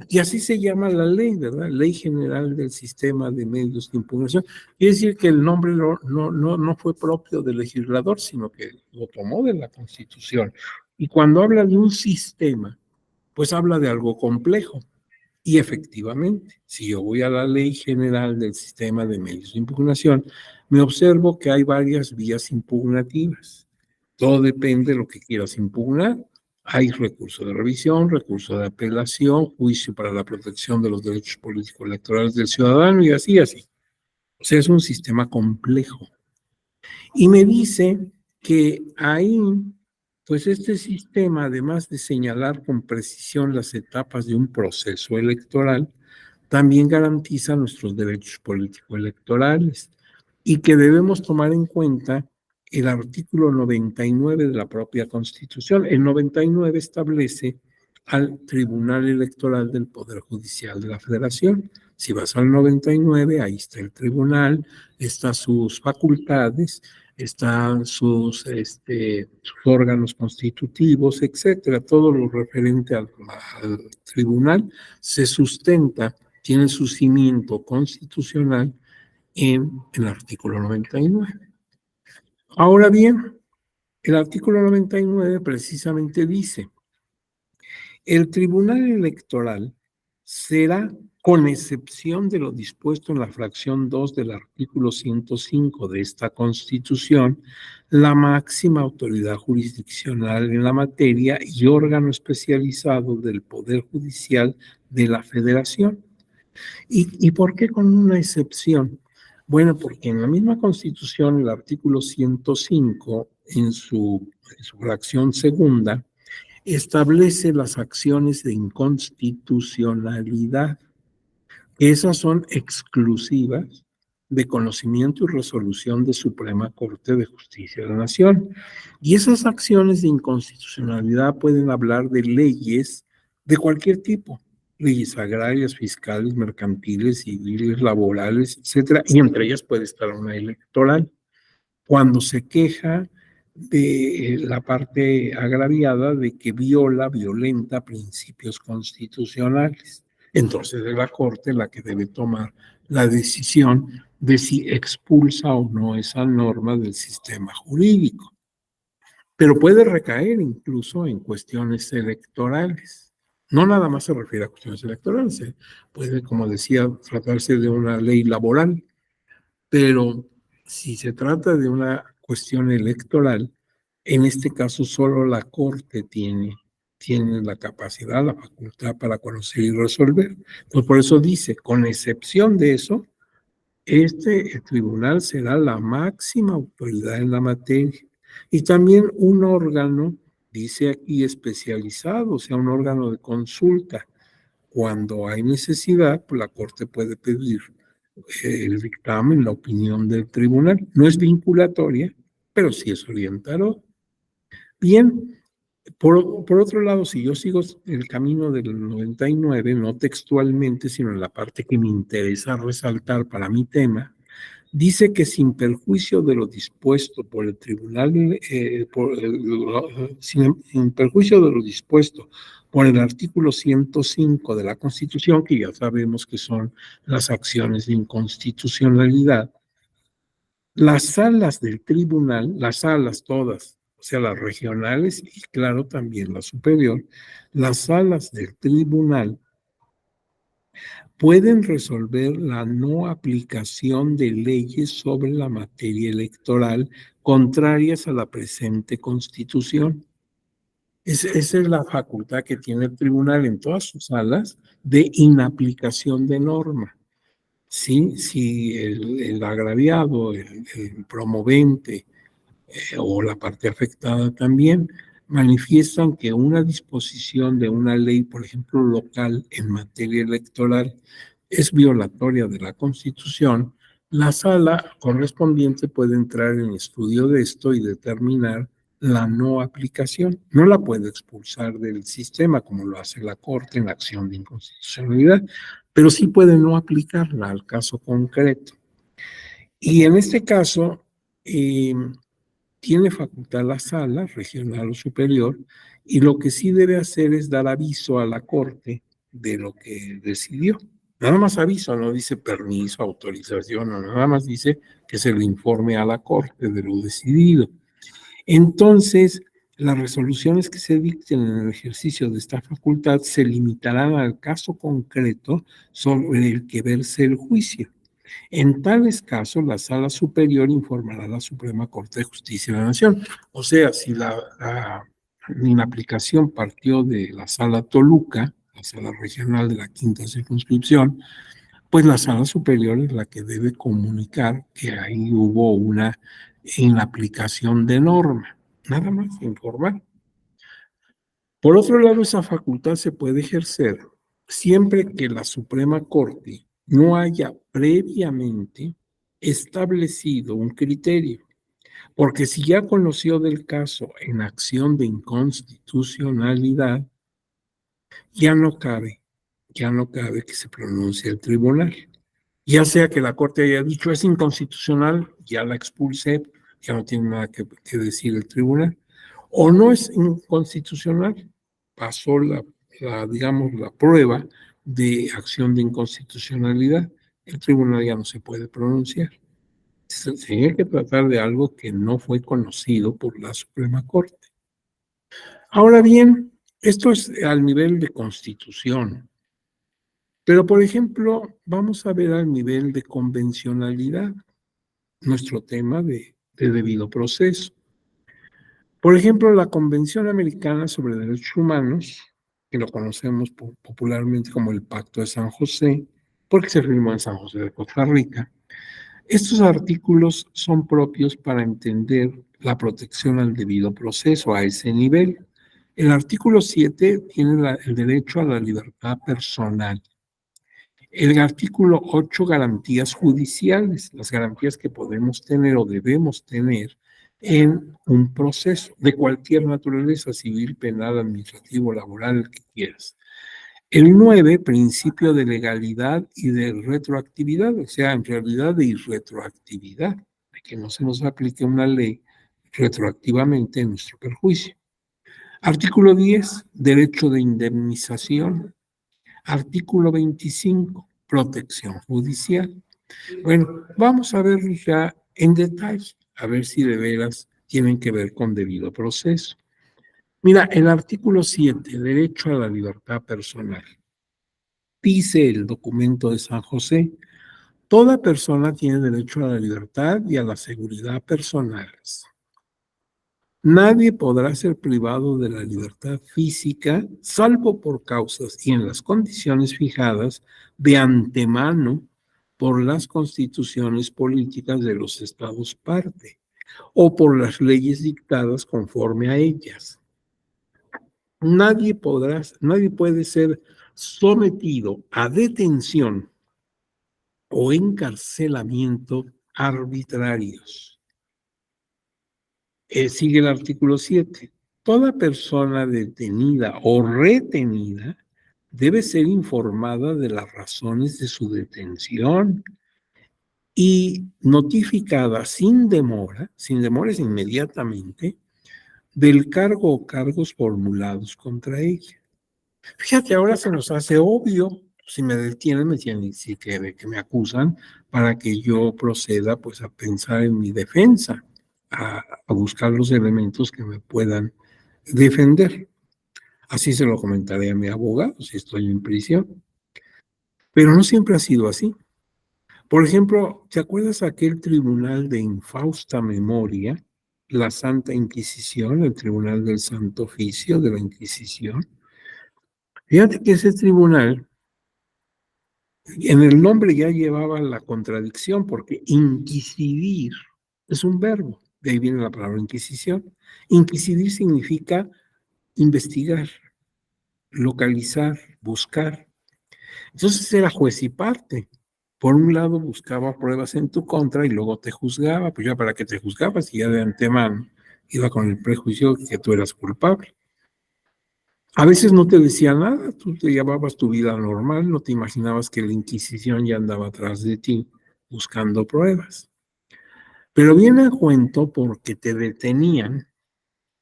Y así se llama la ley, ¿verdad? Ley General del Sistema de Medios de Impugnación. Quiere decir que el nombre no fue propio del legislador, sino que lo tomó de la Constitución. Y cuando habla de un sistema, pues habla de algo complejo. Y efectivamente, si yo voy a la Ley General del Sistema de Medios de Impugnación, me observo que hay varias vías impugnativas. Todo depende de lo que quieras impugnar. Hay recurso de revisión, recurso de apelación, juicio para la protección de los derechos políticos electorales del ciudadano y así, así. O sea, es un sistema complejo. Y me dice que ahí, pues este sistema, además de señalar con precisión las etapas de un proceso electoral, también garantiza nuestros derechos político-electorales y que debemos tomar en cuenta el artículo 99 de la propia Constitución. El 99 establece al Tribunal Electoral del Poder Judicial de la Federación. Si vas al 99, ahí está el tribunal, están sus facultades, están sus órganos constitutivos, etcétera. Todo lo referente al tribunal se sustenta, tiene su cimiento constitucional en el artículo 99. Ahora bien, el artículo 99 precisamente dice: el Tribunal Electoral será, con excepción de lo dispuesto en la fracción 2 del artículo 105 de esta Constitución, la máxima autoridad jurisdiccional en la materia y órgano especializado del Poder Judicial de la Federación. ¿Y por qué con una excepción? Bueno, porque en la misma Constitución, el artículo 105, en su fracción segunda, establece las acciones de inconstitucionalidad. Esas son exclusivas de conocimiento y resolución de Suprema Corte de Justicia de la Nación. Y esas acciones de inconstitucionalidad pueden hablar de leyes de cualquier tipo, leyes agrarias, fiscales, mercantiles, civiles, laborales, etcétera, y entre ellas puede estar una electoral. Cuando se queja de la parte agraviada de que violenta principios constitucionales. Entonces es la Corte la que debe tomar la decisión de si expulsa o no esa norma del sistema jurídico. Pero puede recaer incluso en cuestiones electorales. No nada más se refiere a cuestiones electorales, puede, como decía, tratarse de una ley laboral, pero si se trata de una cuestión electoral, en este caso solo la Corte tiene la capacidad, la facultad para conocer y resolver. Pues por eso dice, con excepción de eso, el tribunal será la máxima autoridad en la materia. Y también un órgano, dice aquí, especializado, o sea, un órgano de consulta. Cuando hay necesidad, pues la Corte puede pedir el dictamen, la opinión del tribunal. No es vinculatoria, pero sí es orientador. Bien, por otro lado, si yo sigo el camino del 99, no textualmente, sino en la parte que me interesa resaltar para mi tema, dice que sin perjuicio de lo dispuesto por el tribunal, sin perjuicio de lo dispuesto por el artículo 105 de la Constitución, que ya sabemos que son las acciones de inconstitucionalidad, las salas del tribunal, las salas todas, o sea, las regionales y claro también la superior, las salas del tribunal pueden resolver la no aplicación de leyes sobre la materia electoral contrarias a la presente Constitución. Esa es la facultad que tiene el tribunal en todas sus salas de inaplicación de norma. Si el agraviado, el promovente o la parte afectada también manifiestan que una disposición de una ley, por ejemplo, local en materia electoral, es violatoria de la Constitución, la sala correspondiente puede entrar en estudio de esto y determinar la no aplicación. No la puede expulsar del sistema como lo hace la Corte en la acción de inconstitucionalidad, pero sí puede no aplicarla al caso concreto. Y en este caso, tiene facultad la sala regional o superior, y lo que sí debe hacer es dar aviso a la Corte de lo que decidió. Nada más aviso, no dice permiso, autorización, no, nada más dice que se le informe a la Corte de lo decidido. Entonces, las resoluciones que se dicten en el ejercicio de esta facultad se limitarán al caso concreto sobre el que verse el juicio. En tales casos, la Sala Superior informará a la Suprema Corte de Justicia de la Nación. O sea, si la inaplicación partió de la Sala Toluca, la Sala Regional de la Quinta Circunscripción, pues la Sala Superior es la que debe comunicar que ahí hubo una inaplicación de norma. Nada más informar. Por otro lado, esa facultad se puede ejercer siempre que la Suprema Corte no haya previamente establecido un criterio, porque si ya conoció del caso en acción de inconstitucionalidad, ya no cabe que se pronuncie el tribunal. Ya sea que la Corte haya dicho es inconstitucional, ya la expulsé, ya no tiene nada que decir el tribunal, o no es inconstitucional, pasó digamos, la prueba de acción de inconstitucionalidad, el tribunal ya no se puede pronunciar. Se tiene que tratar de algo que no fue conocido por la Suprema Corte. Ahora bien, esto es al nivel de Constitución, pero por ejemplo, vamos a ver al nivel de convencionalidad, nuestro tema de debido proceso. Por ejemplo, la Convención Americana sobre Derechos Humanos, que lo conocemos popularmente como el Pacto de San José, porque se firmó en San José de Costa Rica. Estos artículos son propios para entender la protección al debido proceso a ese nivel. El artículo 7 tiene el derecho a la libertad personal. El artículo 8, garantías judiciales, las garantías que podemos tener o debemos tener en un proceso de cualquier naturaleza, civil, penal, administrativo, laboral, el que quieras. El 9, principio de legalidad y de retroactividad, o sea, en realidad de irretroactividad, de que no se nos aplique una ley retroactivamente en nuestro perjuicio. Artículo 10, derecho de indemnización. Artículo 25, protección judicial. Bueno, vamos a ver ya en detalle, a ver si de veras tienen que ver con debido proceso. Mira, el artículo 7, derecho a la libertad personal. Dice el documento de San José, toda persona tiene derecho a la libertad y a la seguridad personales. Nadie podrá ser privado de la libertad física, salvo por causas y en las condiciones fijadas de antemano por las constituciones políticas de los estados parte o por las leyes dictadas conforme a ellas. Nadie puede ser sometido a detención o encarcelamiento arbitrarios. Sigue el artículo 7. Toda persona detenida o retenida debe ser informada de las razones de su detención y notificada sin demora es inmediatamente, del cargo o cargos formulados contra ella. Fíjate, ahora se nos hace obvio, si me detienen, me tienen que me acusan para que yo proceda pues a pensar en mi defensa, a buscar los elementos que me puedan defender. Así se lo comentaré a mi abogado si estoy en prisión. Pero no siempre ha sido así. Por ejemplo, ¿te acuerdas aquel tribunal de infausta memoria, la Santa Inquisición, el Tribunal del Santo Oficio de la Inquisición? Fíjate que ese tribunal En el nombre ya llevaba la contradicción, porque inquisidir es un verbo, de ahí viene la palabra inquisición. Inquisidir significa investigar, localizar, buscar. Entonces era juez y parte. Por un lado buscaba pruebas en tu contra y luego te juzgaba, pues ya para qué te juzgaba si ya de antemano iba con el prejuicio que tú eras culpable. A veces no te decía nada, tú te llevabas tu vida normal, no te imaginabas que la Inquisición ya andaba atrás de ti buscando pruebas. Pero viene a cuento porque te detenían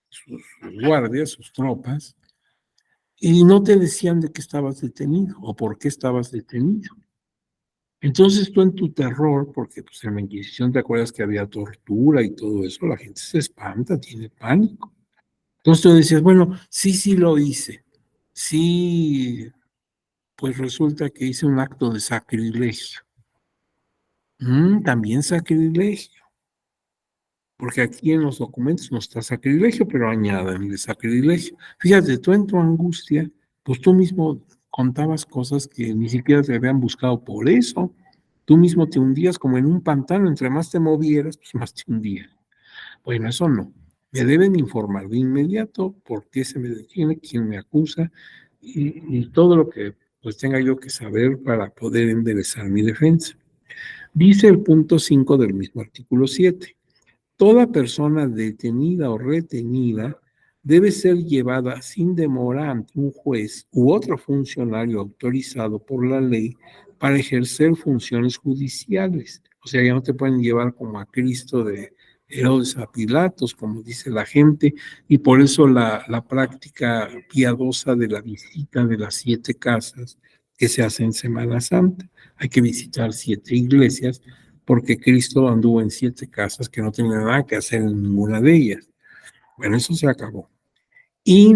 sus guardias, sus tropas, y no te decían de qué estabas detenido o por qué estabas detenido. Entonces tú en tu terror, porque pues en la Inquisición te acuerdas que había tortura y todo eso, la gente se espanta, tiene pánico. Entonces tú decías, bueno, sí lo hice, sí, pues resulta que hice un acto de sacrilegio. También sacrilegio, porque aquí en los documentos no está sacrilegio, pero añaden el sacrilegio. Fíjate, tú en tu angustia, pues tú mismo contabas cosas que ni siquiera te habían buscado por eso. Tú mismo te hundías como en un pantano, entre más te movieras, pues más te hundías. Bueno, eso no. Me deben informar de inmediato por qué se me detiene, quién me acusa y todo lo que pues tenga yo que saber para poder enderezar mi defensa. Dice el punto 5 del mismo artículo 7. Toda persona detenida o retenida debe ser llevada sin demora ante un juez u otro funcionario autorizado por la ley para ejercer funciones judiciales. O sea, ya no te pueden llevar como a Cristo de Herodes a Pilatos, como dice la gente, y por eso la práctica piadosa de la visita de las 7 casas que se hace en Semana Santa. Hay que visitar 7 iglesias porque Cristo anduvo en 7 casas que no tenían nada que hacer en ninguna de ellas. Bueno, eso se acabó. Y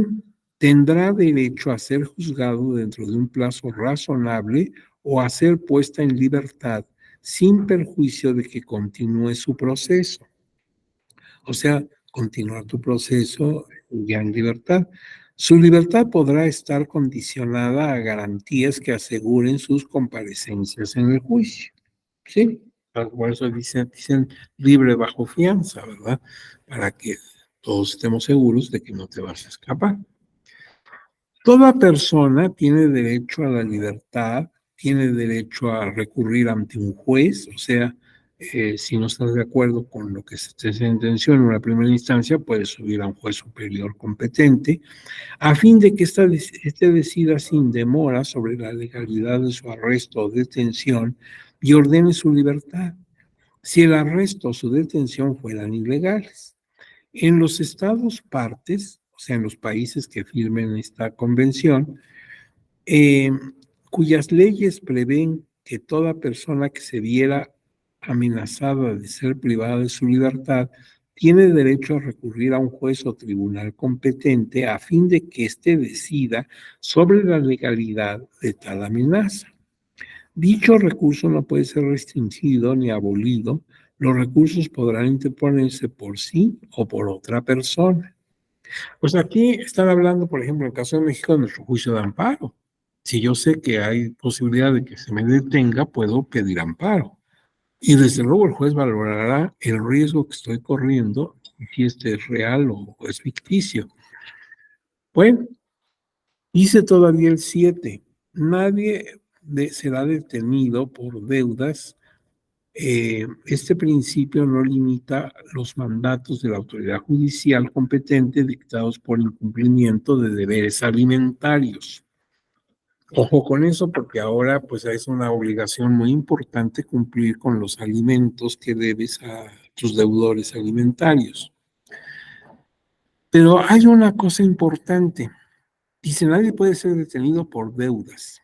tendrá derecho a ser juzgado dentro de un plazo razonable o a ser puesta en libertad sin perjuicio de que continúe su proceso. O sea, continuar tu proceso ya en libertad. Su libertad podrá estar condicionada a garantías que aseguren sus comparecencias en el juicio. Sí, por eso dicen libre bajo fianza, ¿verdad? Para que todos estemos seguros de que no te vas a escapar. Toda persona tiene derecho a la libertad, tiene derecho a recurrir ante un juez, o sea, si no estás de acuerdo con lo que se te sentenció en una primera instancia, puedes subir a un juez superior competente, a fin de que éste decida sin demora sobre la legalidad de su arresto o detención y ordene su libertad, si el arresto o su detención fueran ilegales. En los estados partes, o sea, en los países que firmen esta convención, eh, cuyas leyes prevén que toda persona que se viera amenazada de ser privada de su libertad tiene derecho a recurrir a un juez o tribunal competente a fin de que éste decida sobre la legalidad de tal amenaza. Dicho recurso no puede ser restringido ni abolido. Los recursos podrán interponerse por sí o por otra persona. Pues aquí están hablando, por ejemplo, en el caso de México, de nuestro juicio de amparo. Si yo sé que hay posibilidad de que se me detenga, puedo pedir amparo. Y desde luego el juez valorará el riesgo que estoy corriendo y si este es real o es ficticio. Bueno, dice todavía el 7. Nadie será detenido por deudas. Este principio no limita los mandatos de la autoridad judicial competente dictados por incumplimiento de deberes alimentarios. Ojo con eso, porque ahora pues es una obligación muy importante cumplir con los alimentos que debes a tus deudores alimentarios. Pero hay una cosa importante. Dice, nadie puede ser detenido por deudas.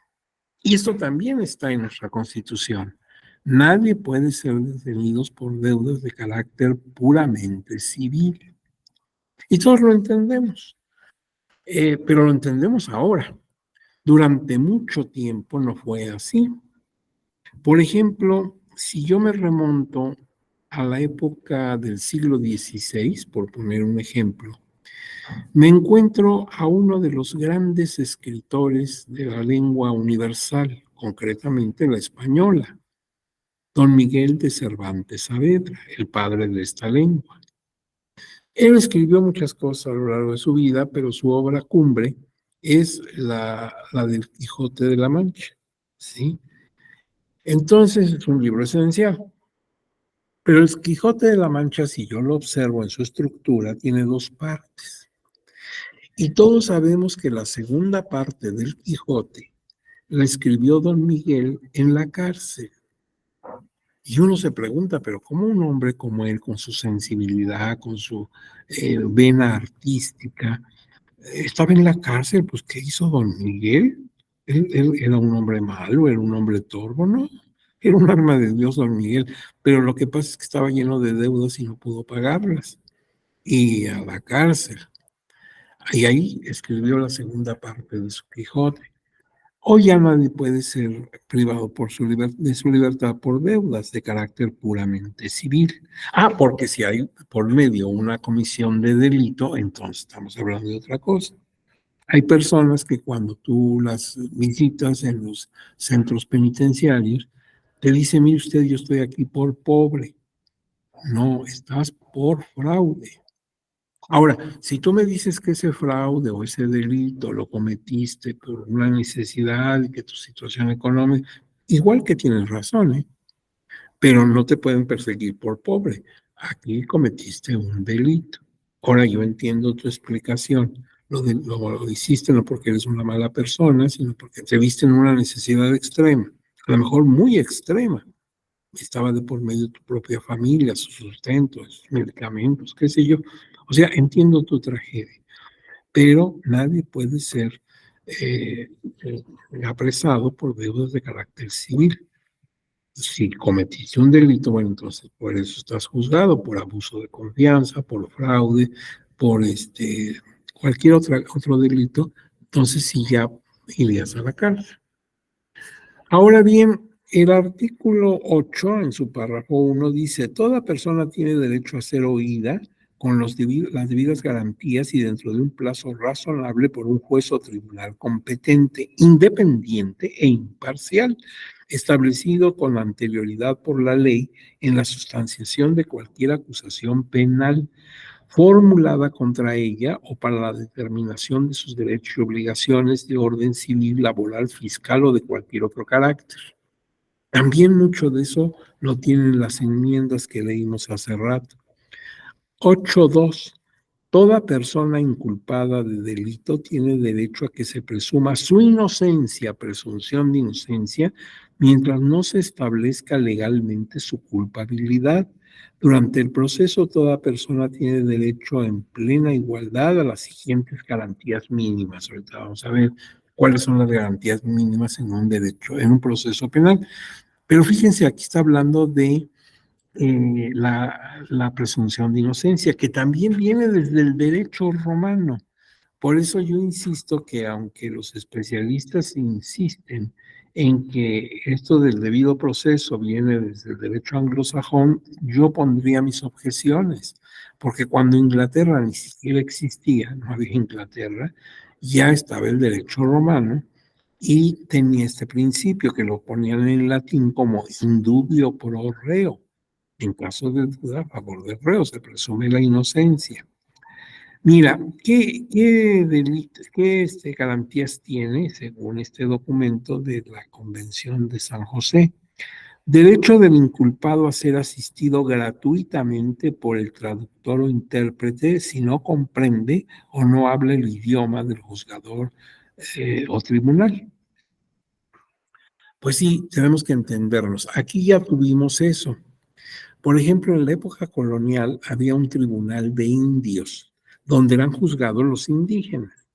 Y esto también está en nuestra Constitución. Nadie puede ser detenido por deudas de carácter puramente civil. Y todos lo entendemos, pero lo entendemos ahora. Durante mucho tiempo no fue así. Por ejemplo, si yo me remonto a la época del siglo XVI, por poner un ejemplo, me encuentro a uno de los grandes escritores de la lengua universal, concretamente la española, don Miguel de Cervantes Saavedra, el padre de esta lengua. Él escribió muchas cosas a lo largo de su vida, pero su obra cumbre es la del Quijote de la Mancha, ¿sí? Entonces es un libro esencial. Pero el Quijote de la Mancha, si yo lo observo en su estructura, tiene dos partes. Y todos sabemos que la segunda parte del Quijote la escribió don Miguel en la cárcel. Y uno se pregunta, pero ¿cómo un hombre como él, con su sensibilidad, con su vena artística, estaba en la cárcel? Pues, ¿qué hizo don Miguel? Él era un hombre malo, era un hombre torvo, ¿no? Era un arma de Dios don Miguel, pero lo que pasa es que estaba lleno de deudas y no pudo pagarlas. Y a la cárcel. Y ahí escribió la segunda parte de su Quijote. Hoy ya nadie puede ser privado de su libertad por deudas de carácter puramente civil. Porque si hay por medio una comisión de delito, entonces estamos hablando de otra cosa. Hay personas que cuando tú las visitas en los centros penitenciarios, te dicen, mire usted, yo estoy aquí por pobre. No, estás por fraude. Ahora, si tú me dices que ese fraude o ese delito lo cometiste por una necesidad y que tu situación económica, igual que tienes razón, ¿eh? Pero no te pueden perseguir por pobre. Aquí cometiste un delito. Ahora yo entiendo tu explicación. Lo hiciste no porque eres una mala persona, sino porque te viste en una necesidad extrema, a lo mejor muy extrema. Estaba de por medio de tu propia familia, sus sustentos, medicamentos, qué sé yo. O sea, entiendo tu tragedia, pero nadie puede ser eh, eh, apresado por deudas de carácter civil. Si cometiste un delito, bueno, entonces por eso estás juzgado, por abuso de confianza, por fraude, por cualquier otro delito, entonces sí ya irías a la cárcel. Ahora bien, el artículo 8 en su párrafo 1 dice, toda persona tiene derecho a ser oída con las debidas garantías y dentro de un plazo razonable por un juez o tribunal competente, independiente e imparcial, establecido con anterioridad por la ley en la sustanciación de cualquier acusación penal formulada contra ella o para la determinación de sus derechos y obligaciones de orden civil, laboral, fiscal o de cualquier otro carácter. También mucho de eso lo tienen las enmiendas que leímos hace rato. 8.2. Toda persona inculpada de delito tiene derecho a que se presuma su inocencia, presunción de inocencia, mientras no se establezca legalmente su culpabilidad. Durante el proceso, toda persona tiene derecho en plena igualdad a las siguientes garantías mínimas. Ahorita vamos a ver cuáles son las garantías mínimas en un derecho, en un proceso penal. Pero fíjense, aquí está hablando de la presunción de inocencia, que también viene desde el derecho romano. Por eso yo insisto que aunque los especialistas insisten en que esto del debido proceso viene desde el derecho anglosajón, yo pondría mis objeciones, porque cuando Inglaterra ni siquiera existía, no había Inglaterra, ya estaba el derecho romano y tenía este principio que lo ponían en latín como indubio pro reo. En caso de duda, a favor del reo se presume la inocencia. Mira, ¿qué delitos, qué garantías tiene, según este documento de la Convención de San José? Derecho del inculpado a ser asistido gratuitamente por el traductor o intérprete si no comprende o no habla el idioma del juzgador o tribunal. Pues sí, tenemos que entendernos. Aquí ya tuvimos eso. Por ejemplo, en la época colonial había un tribunal de indios donde eran juzgados los indígenas,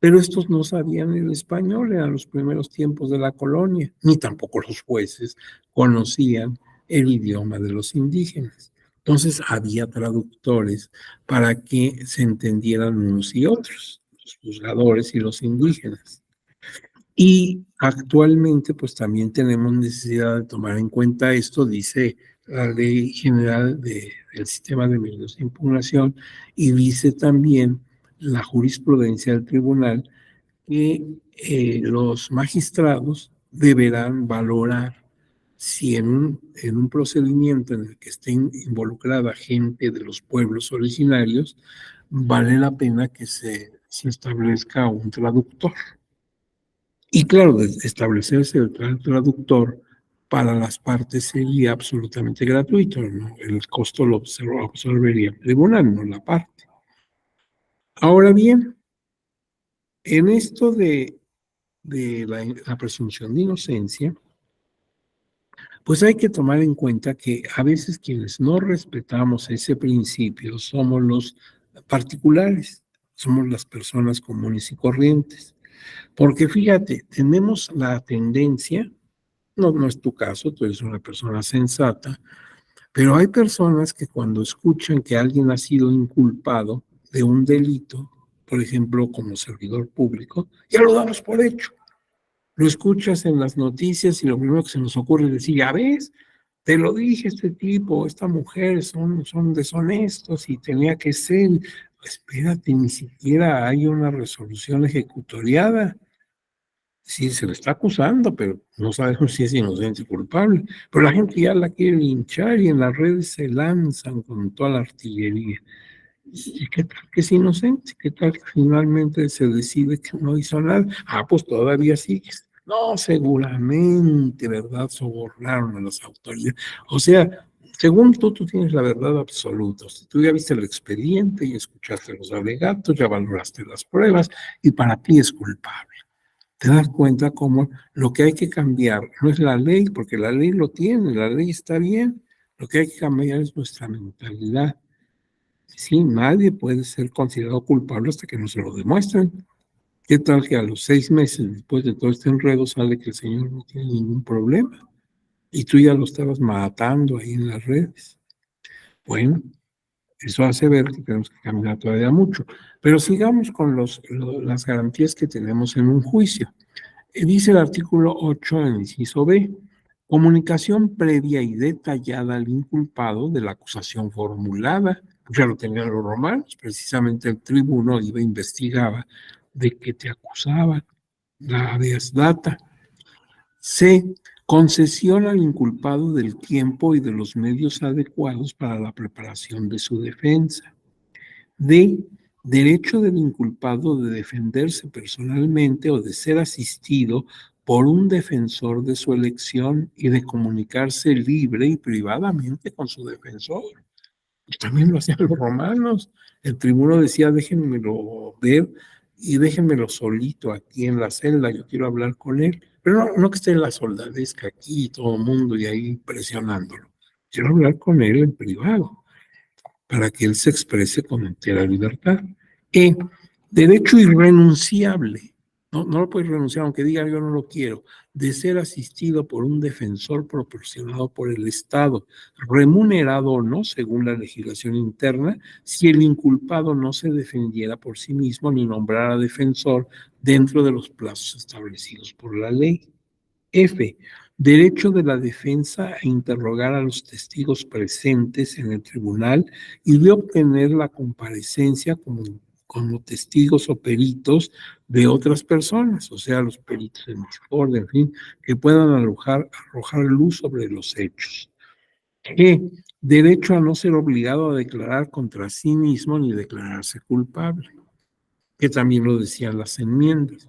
pero estos no sabían el español, eran los primeros tiempos de la colonia, ni tampoco los jueces conocían el idioma de los indígenas. Entonces había traductores para que se entendieran unos y otros, los juzgadores y los indígenas. Y actualmente, pues también tenemos necesidad de tomar en cuenta esto, dice la Ley General del Sistema de Medios de Impugnación, y dice también la jurisprudencia del tribunal que los magistrados deberán valorar si en un procedimiento en el que esté involucrada gente de los pueblos originarios, vale la pena que se establezca un traductor. Y claro, de establecerse el traductor para las partes sería absolutamente gratuito, ¿no? El costo lo absorbería el tribunal, no la parte. Ahora bien, en esto de la presunción de inocencia, pues hay que tomar en cuenta que a veces quienes no respetamos ese principio somos los particulares, somos las personas comunes y corrientes. Porque fíjate, tenemos la tendencia, no es tu caso, tú eres una persona sensata, pero hay personas que cuando escuchan que alguien ha sido inculpado de un delito, por ejemplo, como servidor público, ya lo damos por hecho. Lo escuchas en las noticias y lo primero que se nos ocurre es decir, ya ves, te lo dije, este tipo, esta mujer son deshonestos y tenía que ser. Espérate, ni siquiera hay una resolución ejecutoriada. Sí, se le está acusando, pero no sabemos si es inocente o culpable. Pero la gente ya la quiere linchar y en las redes se lanzan con toda la artillería. ¿Y qué tal que es inocente? ¿Qué tal que finalmente se decide que no hizo nada? Ah, pues todavía sigues. No, seguramente, ¿verdad? Sobornaron a las autoridades. O sea, según tú tienes la verdad absoluta. O sea, tú ya viste el expediente y escuchaste los alegatos, ya valoraste las pruebas y para ti es culpable. Te das cuenta cómo lo que hay que cambiar no es la ley, porque la ley lo tiene, la ley está bien. Lo que hay que cambiar es nuestra mentalidad. Sí, nadie puede ser considerado culpable hasta que no se lo demuestren. ¿Qué tal que a los 6 meses después de todo este enredo sale que el señor no tiene ningún problema? Y tú ya lo estabas matando ahí en las redes. Bueno, eso hace ver que tenemos que caminar todavía mucho. Pero sigamos con las garantías que tenemos en un juicio. Dice el artículo 8 en el inciso B, comunicación previa y detallada al inculpado de la acusación formulada. Ya lo tenían los romanos, precisamente el tribuno iba e investigaba de qué te acusaban, la habeas data. C, concesión al inculpado del tiempo y de los medios adecuados para la preparación de su defensa. D, derecho del inculpado de defenderse personalmente o de ser asistido por un defensor de su elección y de comunicarse libre y privadamente con su defensor. Y también lo hacían los romanos. El tribuno decía, déjenmelo ver y déjenmelo solito aquí en la celda, yo quiero hablar con él. Pero no que esté en la soldadesca aquí todo el mundo y ahí presionándolo. Quiero hablar con él en privado para que él se exprese con entera libertad. Derecho irrenunciable, no lo puedes renunciar, aunque diga yo no lo quiero, de ser asistido por un defensor proporcionado por el Estado, remunerado o no, según la legislación interna, si el inculpado no se defendiera por sí mismo ni nombrara defensor dentro de los plazos establecidos por la ley. F. Derecho de la defensa a interrogar a los testigos presentes en el tribunal y de obtener la comparecencia como testigos o peritos de otras personas, o sea, los peritos en discordia, en fin, que puedan arrojar luz sobre los hechos. G. Derecho a no ser obligado a declarar contra sí mismo ni declararse culpable, que también lo decían las enmiendas.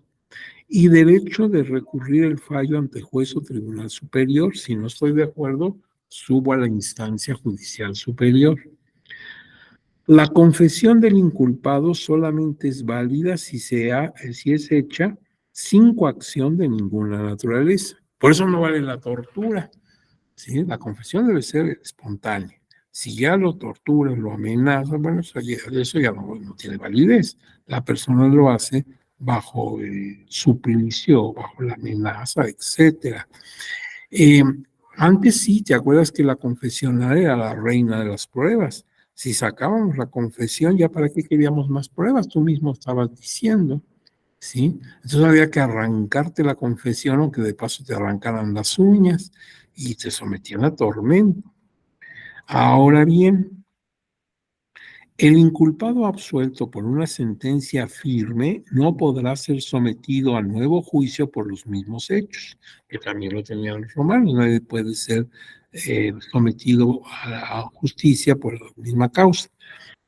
Y derecho de recurrir el fallo ante juez o tribunal superior. Si no estoy de acuerdo, subo a la instancia judicial superior. La confesión del inculpado solamente es válida si es hecha sin coacción de ninguna naturaleza. Por eso no vale la tortura. ¿Sí? La confesión debe ser espontánea. Si ya lo torturan, lo amenazan, bueno, eso ya no tiene validez. La persona lo hace bajo suplicio, bajo la amenaza, etcétera. Antes sí, ¿te acuerdas que la confesional era la reina de las pruebas? Si sacábamos la confesión, ¿ya para qué queríamos más pruebas? Tú mismo estabas diciendo, ¿sí? Entonces había que arrancarte la confesión, aunque de paso te arrancaran las uñas y te sometían a tormento. Ahora bien, El inculpado absuelto por una sentencia firme no podrá ser sometido a nuevo juicio por los mismos hechos, que también lo tenían los romanos. Nadie puede ser sometido a justicia por la misma causa.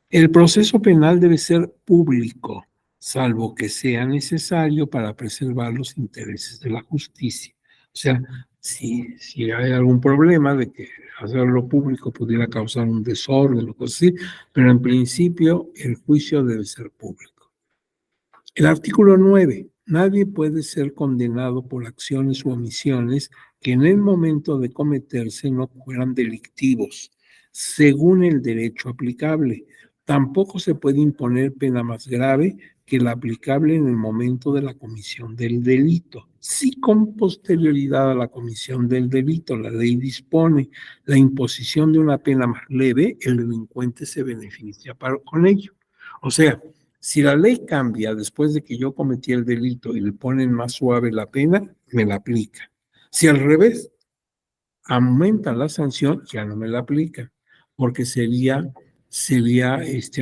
El proceso penal debe ser público, salvo que sea necesario para preservar los intereses de la justicia. O sea, si hay algún problema de que hacerlo público pudiera causar un desorden o cosas así, pero en principio el juicio debe ser público. El artículo 9. Nadie puede ser condenado por acciones u omisiones que en el momento de cometerse no fueran delictivos, según el derecho aplicable. Tampoco se puede imponer pena más grave que la aplicable en el momento de la comisión del delito. Si con posterioridad a la comisión del delito la ley dispone la imposición de una pena más leve, el delincuente se beneficia con ello. O sea, si la ley cambia después de que yo cometí el delito y le ponen más suave la pena, me la aplica. Si al revés, aumenta la sanción, ya no me la aplica, porque sería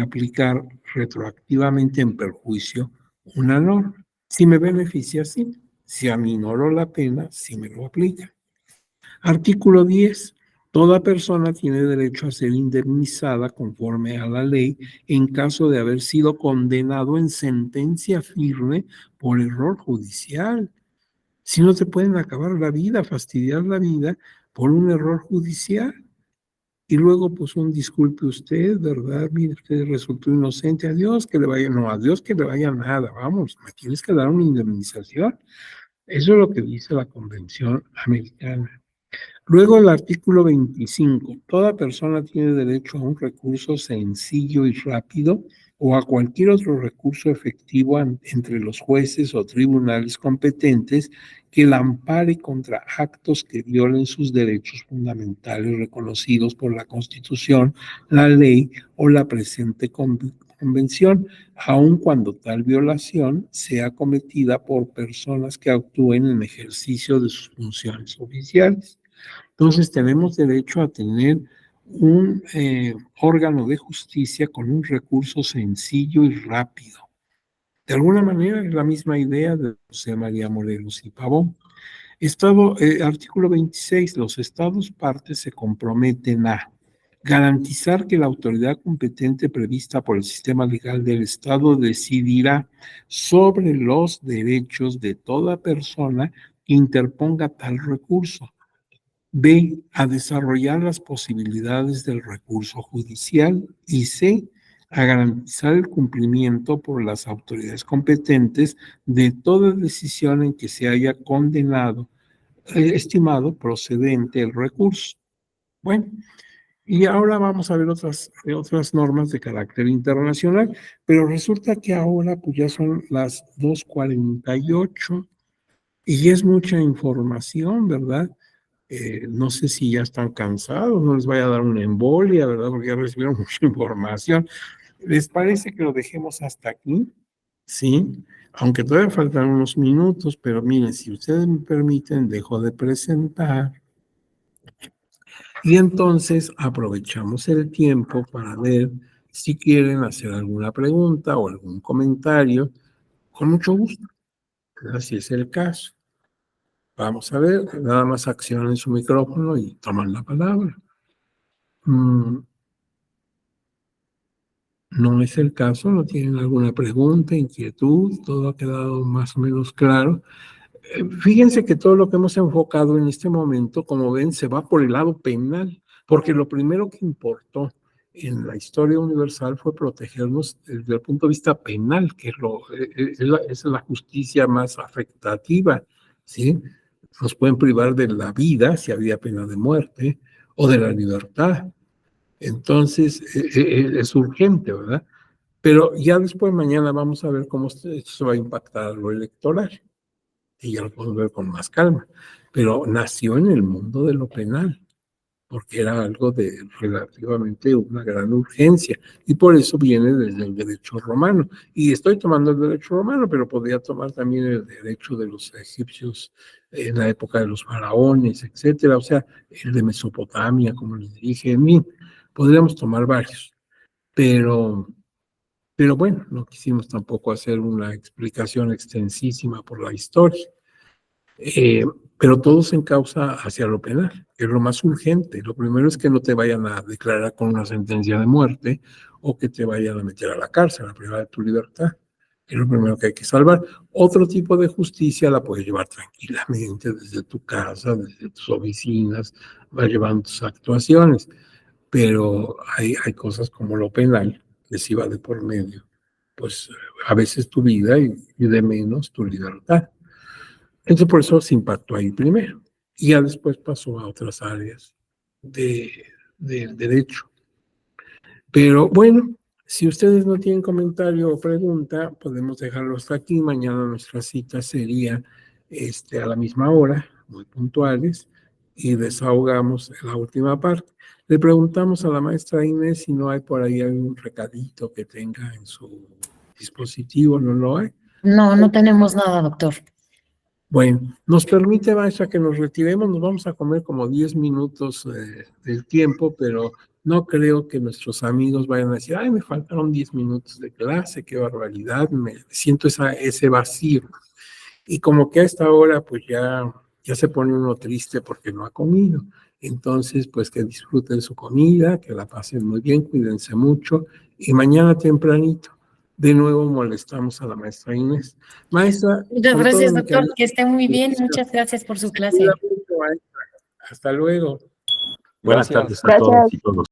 aplicar retroactivamente en perjuicio una norma. Si me beneficia, sí. Si aminoro la pena, sí me lo aplica. Artículo 10. Toda persona tiene derecho a ser indemnizada conforme a la ley en caso de haber sido condenado en sentencia firme por error judicial. Si no te pueden acabar la vida, fastidiar la vida por un error judicial. Y luego, pues, un disculpe usted, ¿verdad? Mire, usted resultó inocente. A Dios que le vaya, no, a Dios que le vaya nada, vamos, me tienes que dar una indemnización. Eso es lo que dice la Convención Americana. Luego el artículo 25. Toda persona tiene derecho a un recurso sencillo y rápido o a cualquier otro recurso efectivo entre los jueces o tribunales competentes que la ampare contra actos que violen sus derechos fundamentales reconocidos por la Constitución, la ley o la presente convención, aun cuando tal violación sea cometida por personas que actúen en ejercicio de sus funciones oficiales. Entonces tenemos derecho a tener un órgano de justicia con un recurso sencillo y rápido. De alguna manera es la misma idea de José María Morelos y Pavón. Artículo 26. Los estados partes se comprometen a garantizar que la autoridad competente prevista por el sistema legal del Estado decidirá sobre los derechos de toda persona que interponga tal recurso. B, a desarrollar las posibilidades del recurso judicial. Y C, a garantizar el cumplimiento por las autoridades competentes de toda decisión en que se haya estimado procedente el recurso. Bueno, y ahora vamos a ver otras normas de carácter internacional, pero resulta que ahora pues ya son las 2:48 y es mucha información, ¿verdad? No sé si ya están cansados, no les vaya a dar una embolia, ¿verdad? Porque ya recibieron mucha información. ¿Les parece que lo dejemos hasta aquí? Sí, aunque todavía faltan unos minutos, pero miren, si ustedes me permiten, dejo de presentar y entonces aprovechamos el tiempo para ver si quieren hacer alguna pregunta o algún comentario, con mucho gusto, si es el caso. Vamos a ver, nada más accionen su micrófono y toman la palabra. No es el caso, no tienen alguna pregunta, inquietud, todo ha quedado más o menos claro. Fíjense que todo lo que hemos enfocado en este momento, como ven, se va por el lado penal, porque lo primero que importó en la historia universal fue protegernos desde el punto de vista penal, que es la justicia más afectativa, ¿sí? Nos pueden privar de la vida si había pena de muerte o de la libertad. Entonces, es urgente, ¿verdad? Pero ya después mañana vamos a ver cómo esto se va a impactar a lo electoral y ya lo podemos ver con más calma. Pero nació en el mundo de lo penal, porque era algo de relativamente una gran urgencia y por eso viene desde el derecho romano. Y estoy tomando el derecho romano, pero podría tomar también el derecho de los egipcios en la época de los faraones, etcétera. O sea, el de Mesopotamia, como les dije, en mí, podríamos tomar varios. pero bueno, no quisimos tampoco hacer una explicación extensísima por la historia. Pero todo se encausa hacia lo penal, que es lo más urgente. Lo primero es que no te vayan a declarar con una sentencia de muerte o que te vayan a meter a la cárcel, a privar de tu libertad. Es lo primero que hay que salvar. Otro tipo de justicia la puedes llevar tranquilamente desde tu casa, desde tus oficinas, vas llevando tus actuaciones. Pero hay cosas como lo penal, que sí va de por medio. Pues a veces tu vida y de menos tu libertad. Entonces, por eso se impactó ahí primero. Y ya después pasó a otras áreas del derecho. Pero bueno, si ustedes no tienen comentario o pregunta, podemos dejarlo hasta aquí. Mañana nuestra cita sería a la misma hora, muy puntuales, y desahogamos la última parte. Le preguntamos a la maestra Inés si no hay por ahí algún recadito que tenga en su dispositivo, ¿no lo hay? No, no tenemos nada, doctor. Bueno, nos permite, maestra, que nos retiremos, nos vamos a comer como 10 minutos del tiempo, pero no creo que nuestros amigos vayan a decir, ay, me faltaron 10 minutos de clase, qué barbaridad, me siento ese vacío. Y como que a esta hora, pues ya se pone uno triste porque no ha comido. Entonces, pues que disfruten su comida, que la pasen muy bien, cuídense mucho, y mañana tempranito de nuevo molestamos a la maestra Inés. Maestra, Muchas con gracias, todo mi doctor, cariño, que esté muy bien. Muchas gracias por su clase. cuida mucho, maestra. Hasta luego. Buenas Gracias. tardes a todos y todos.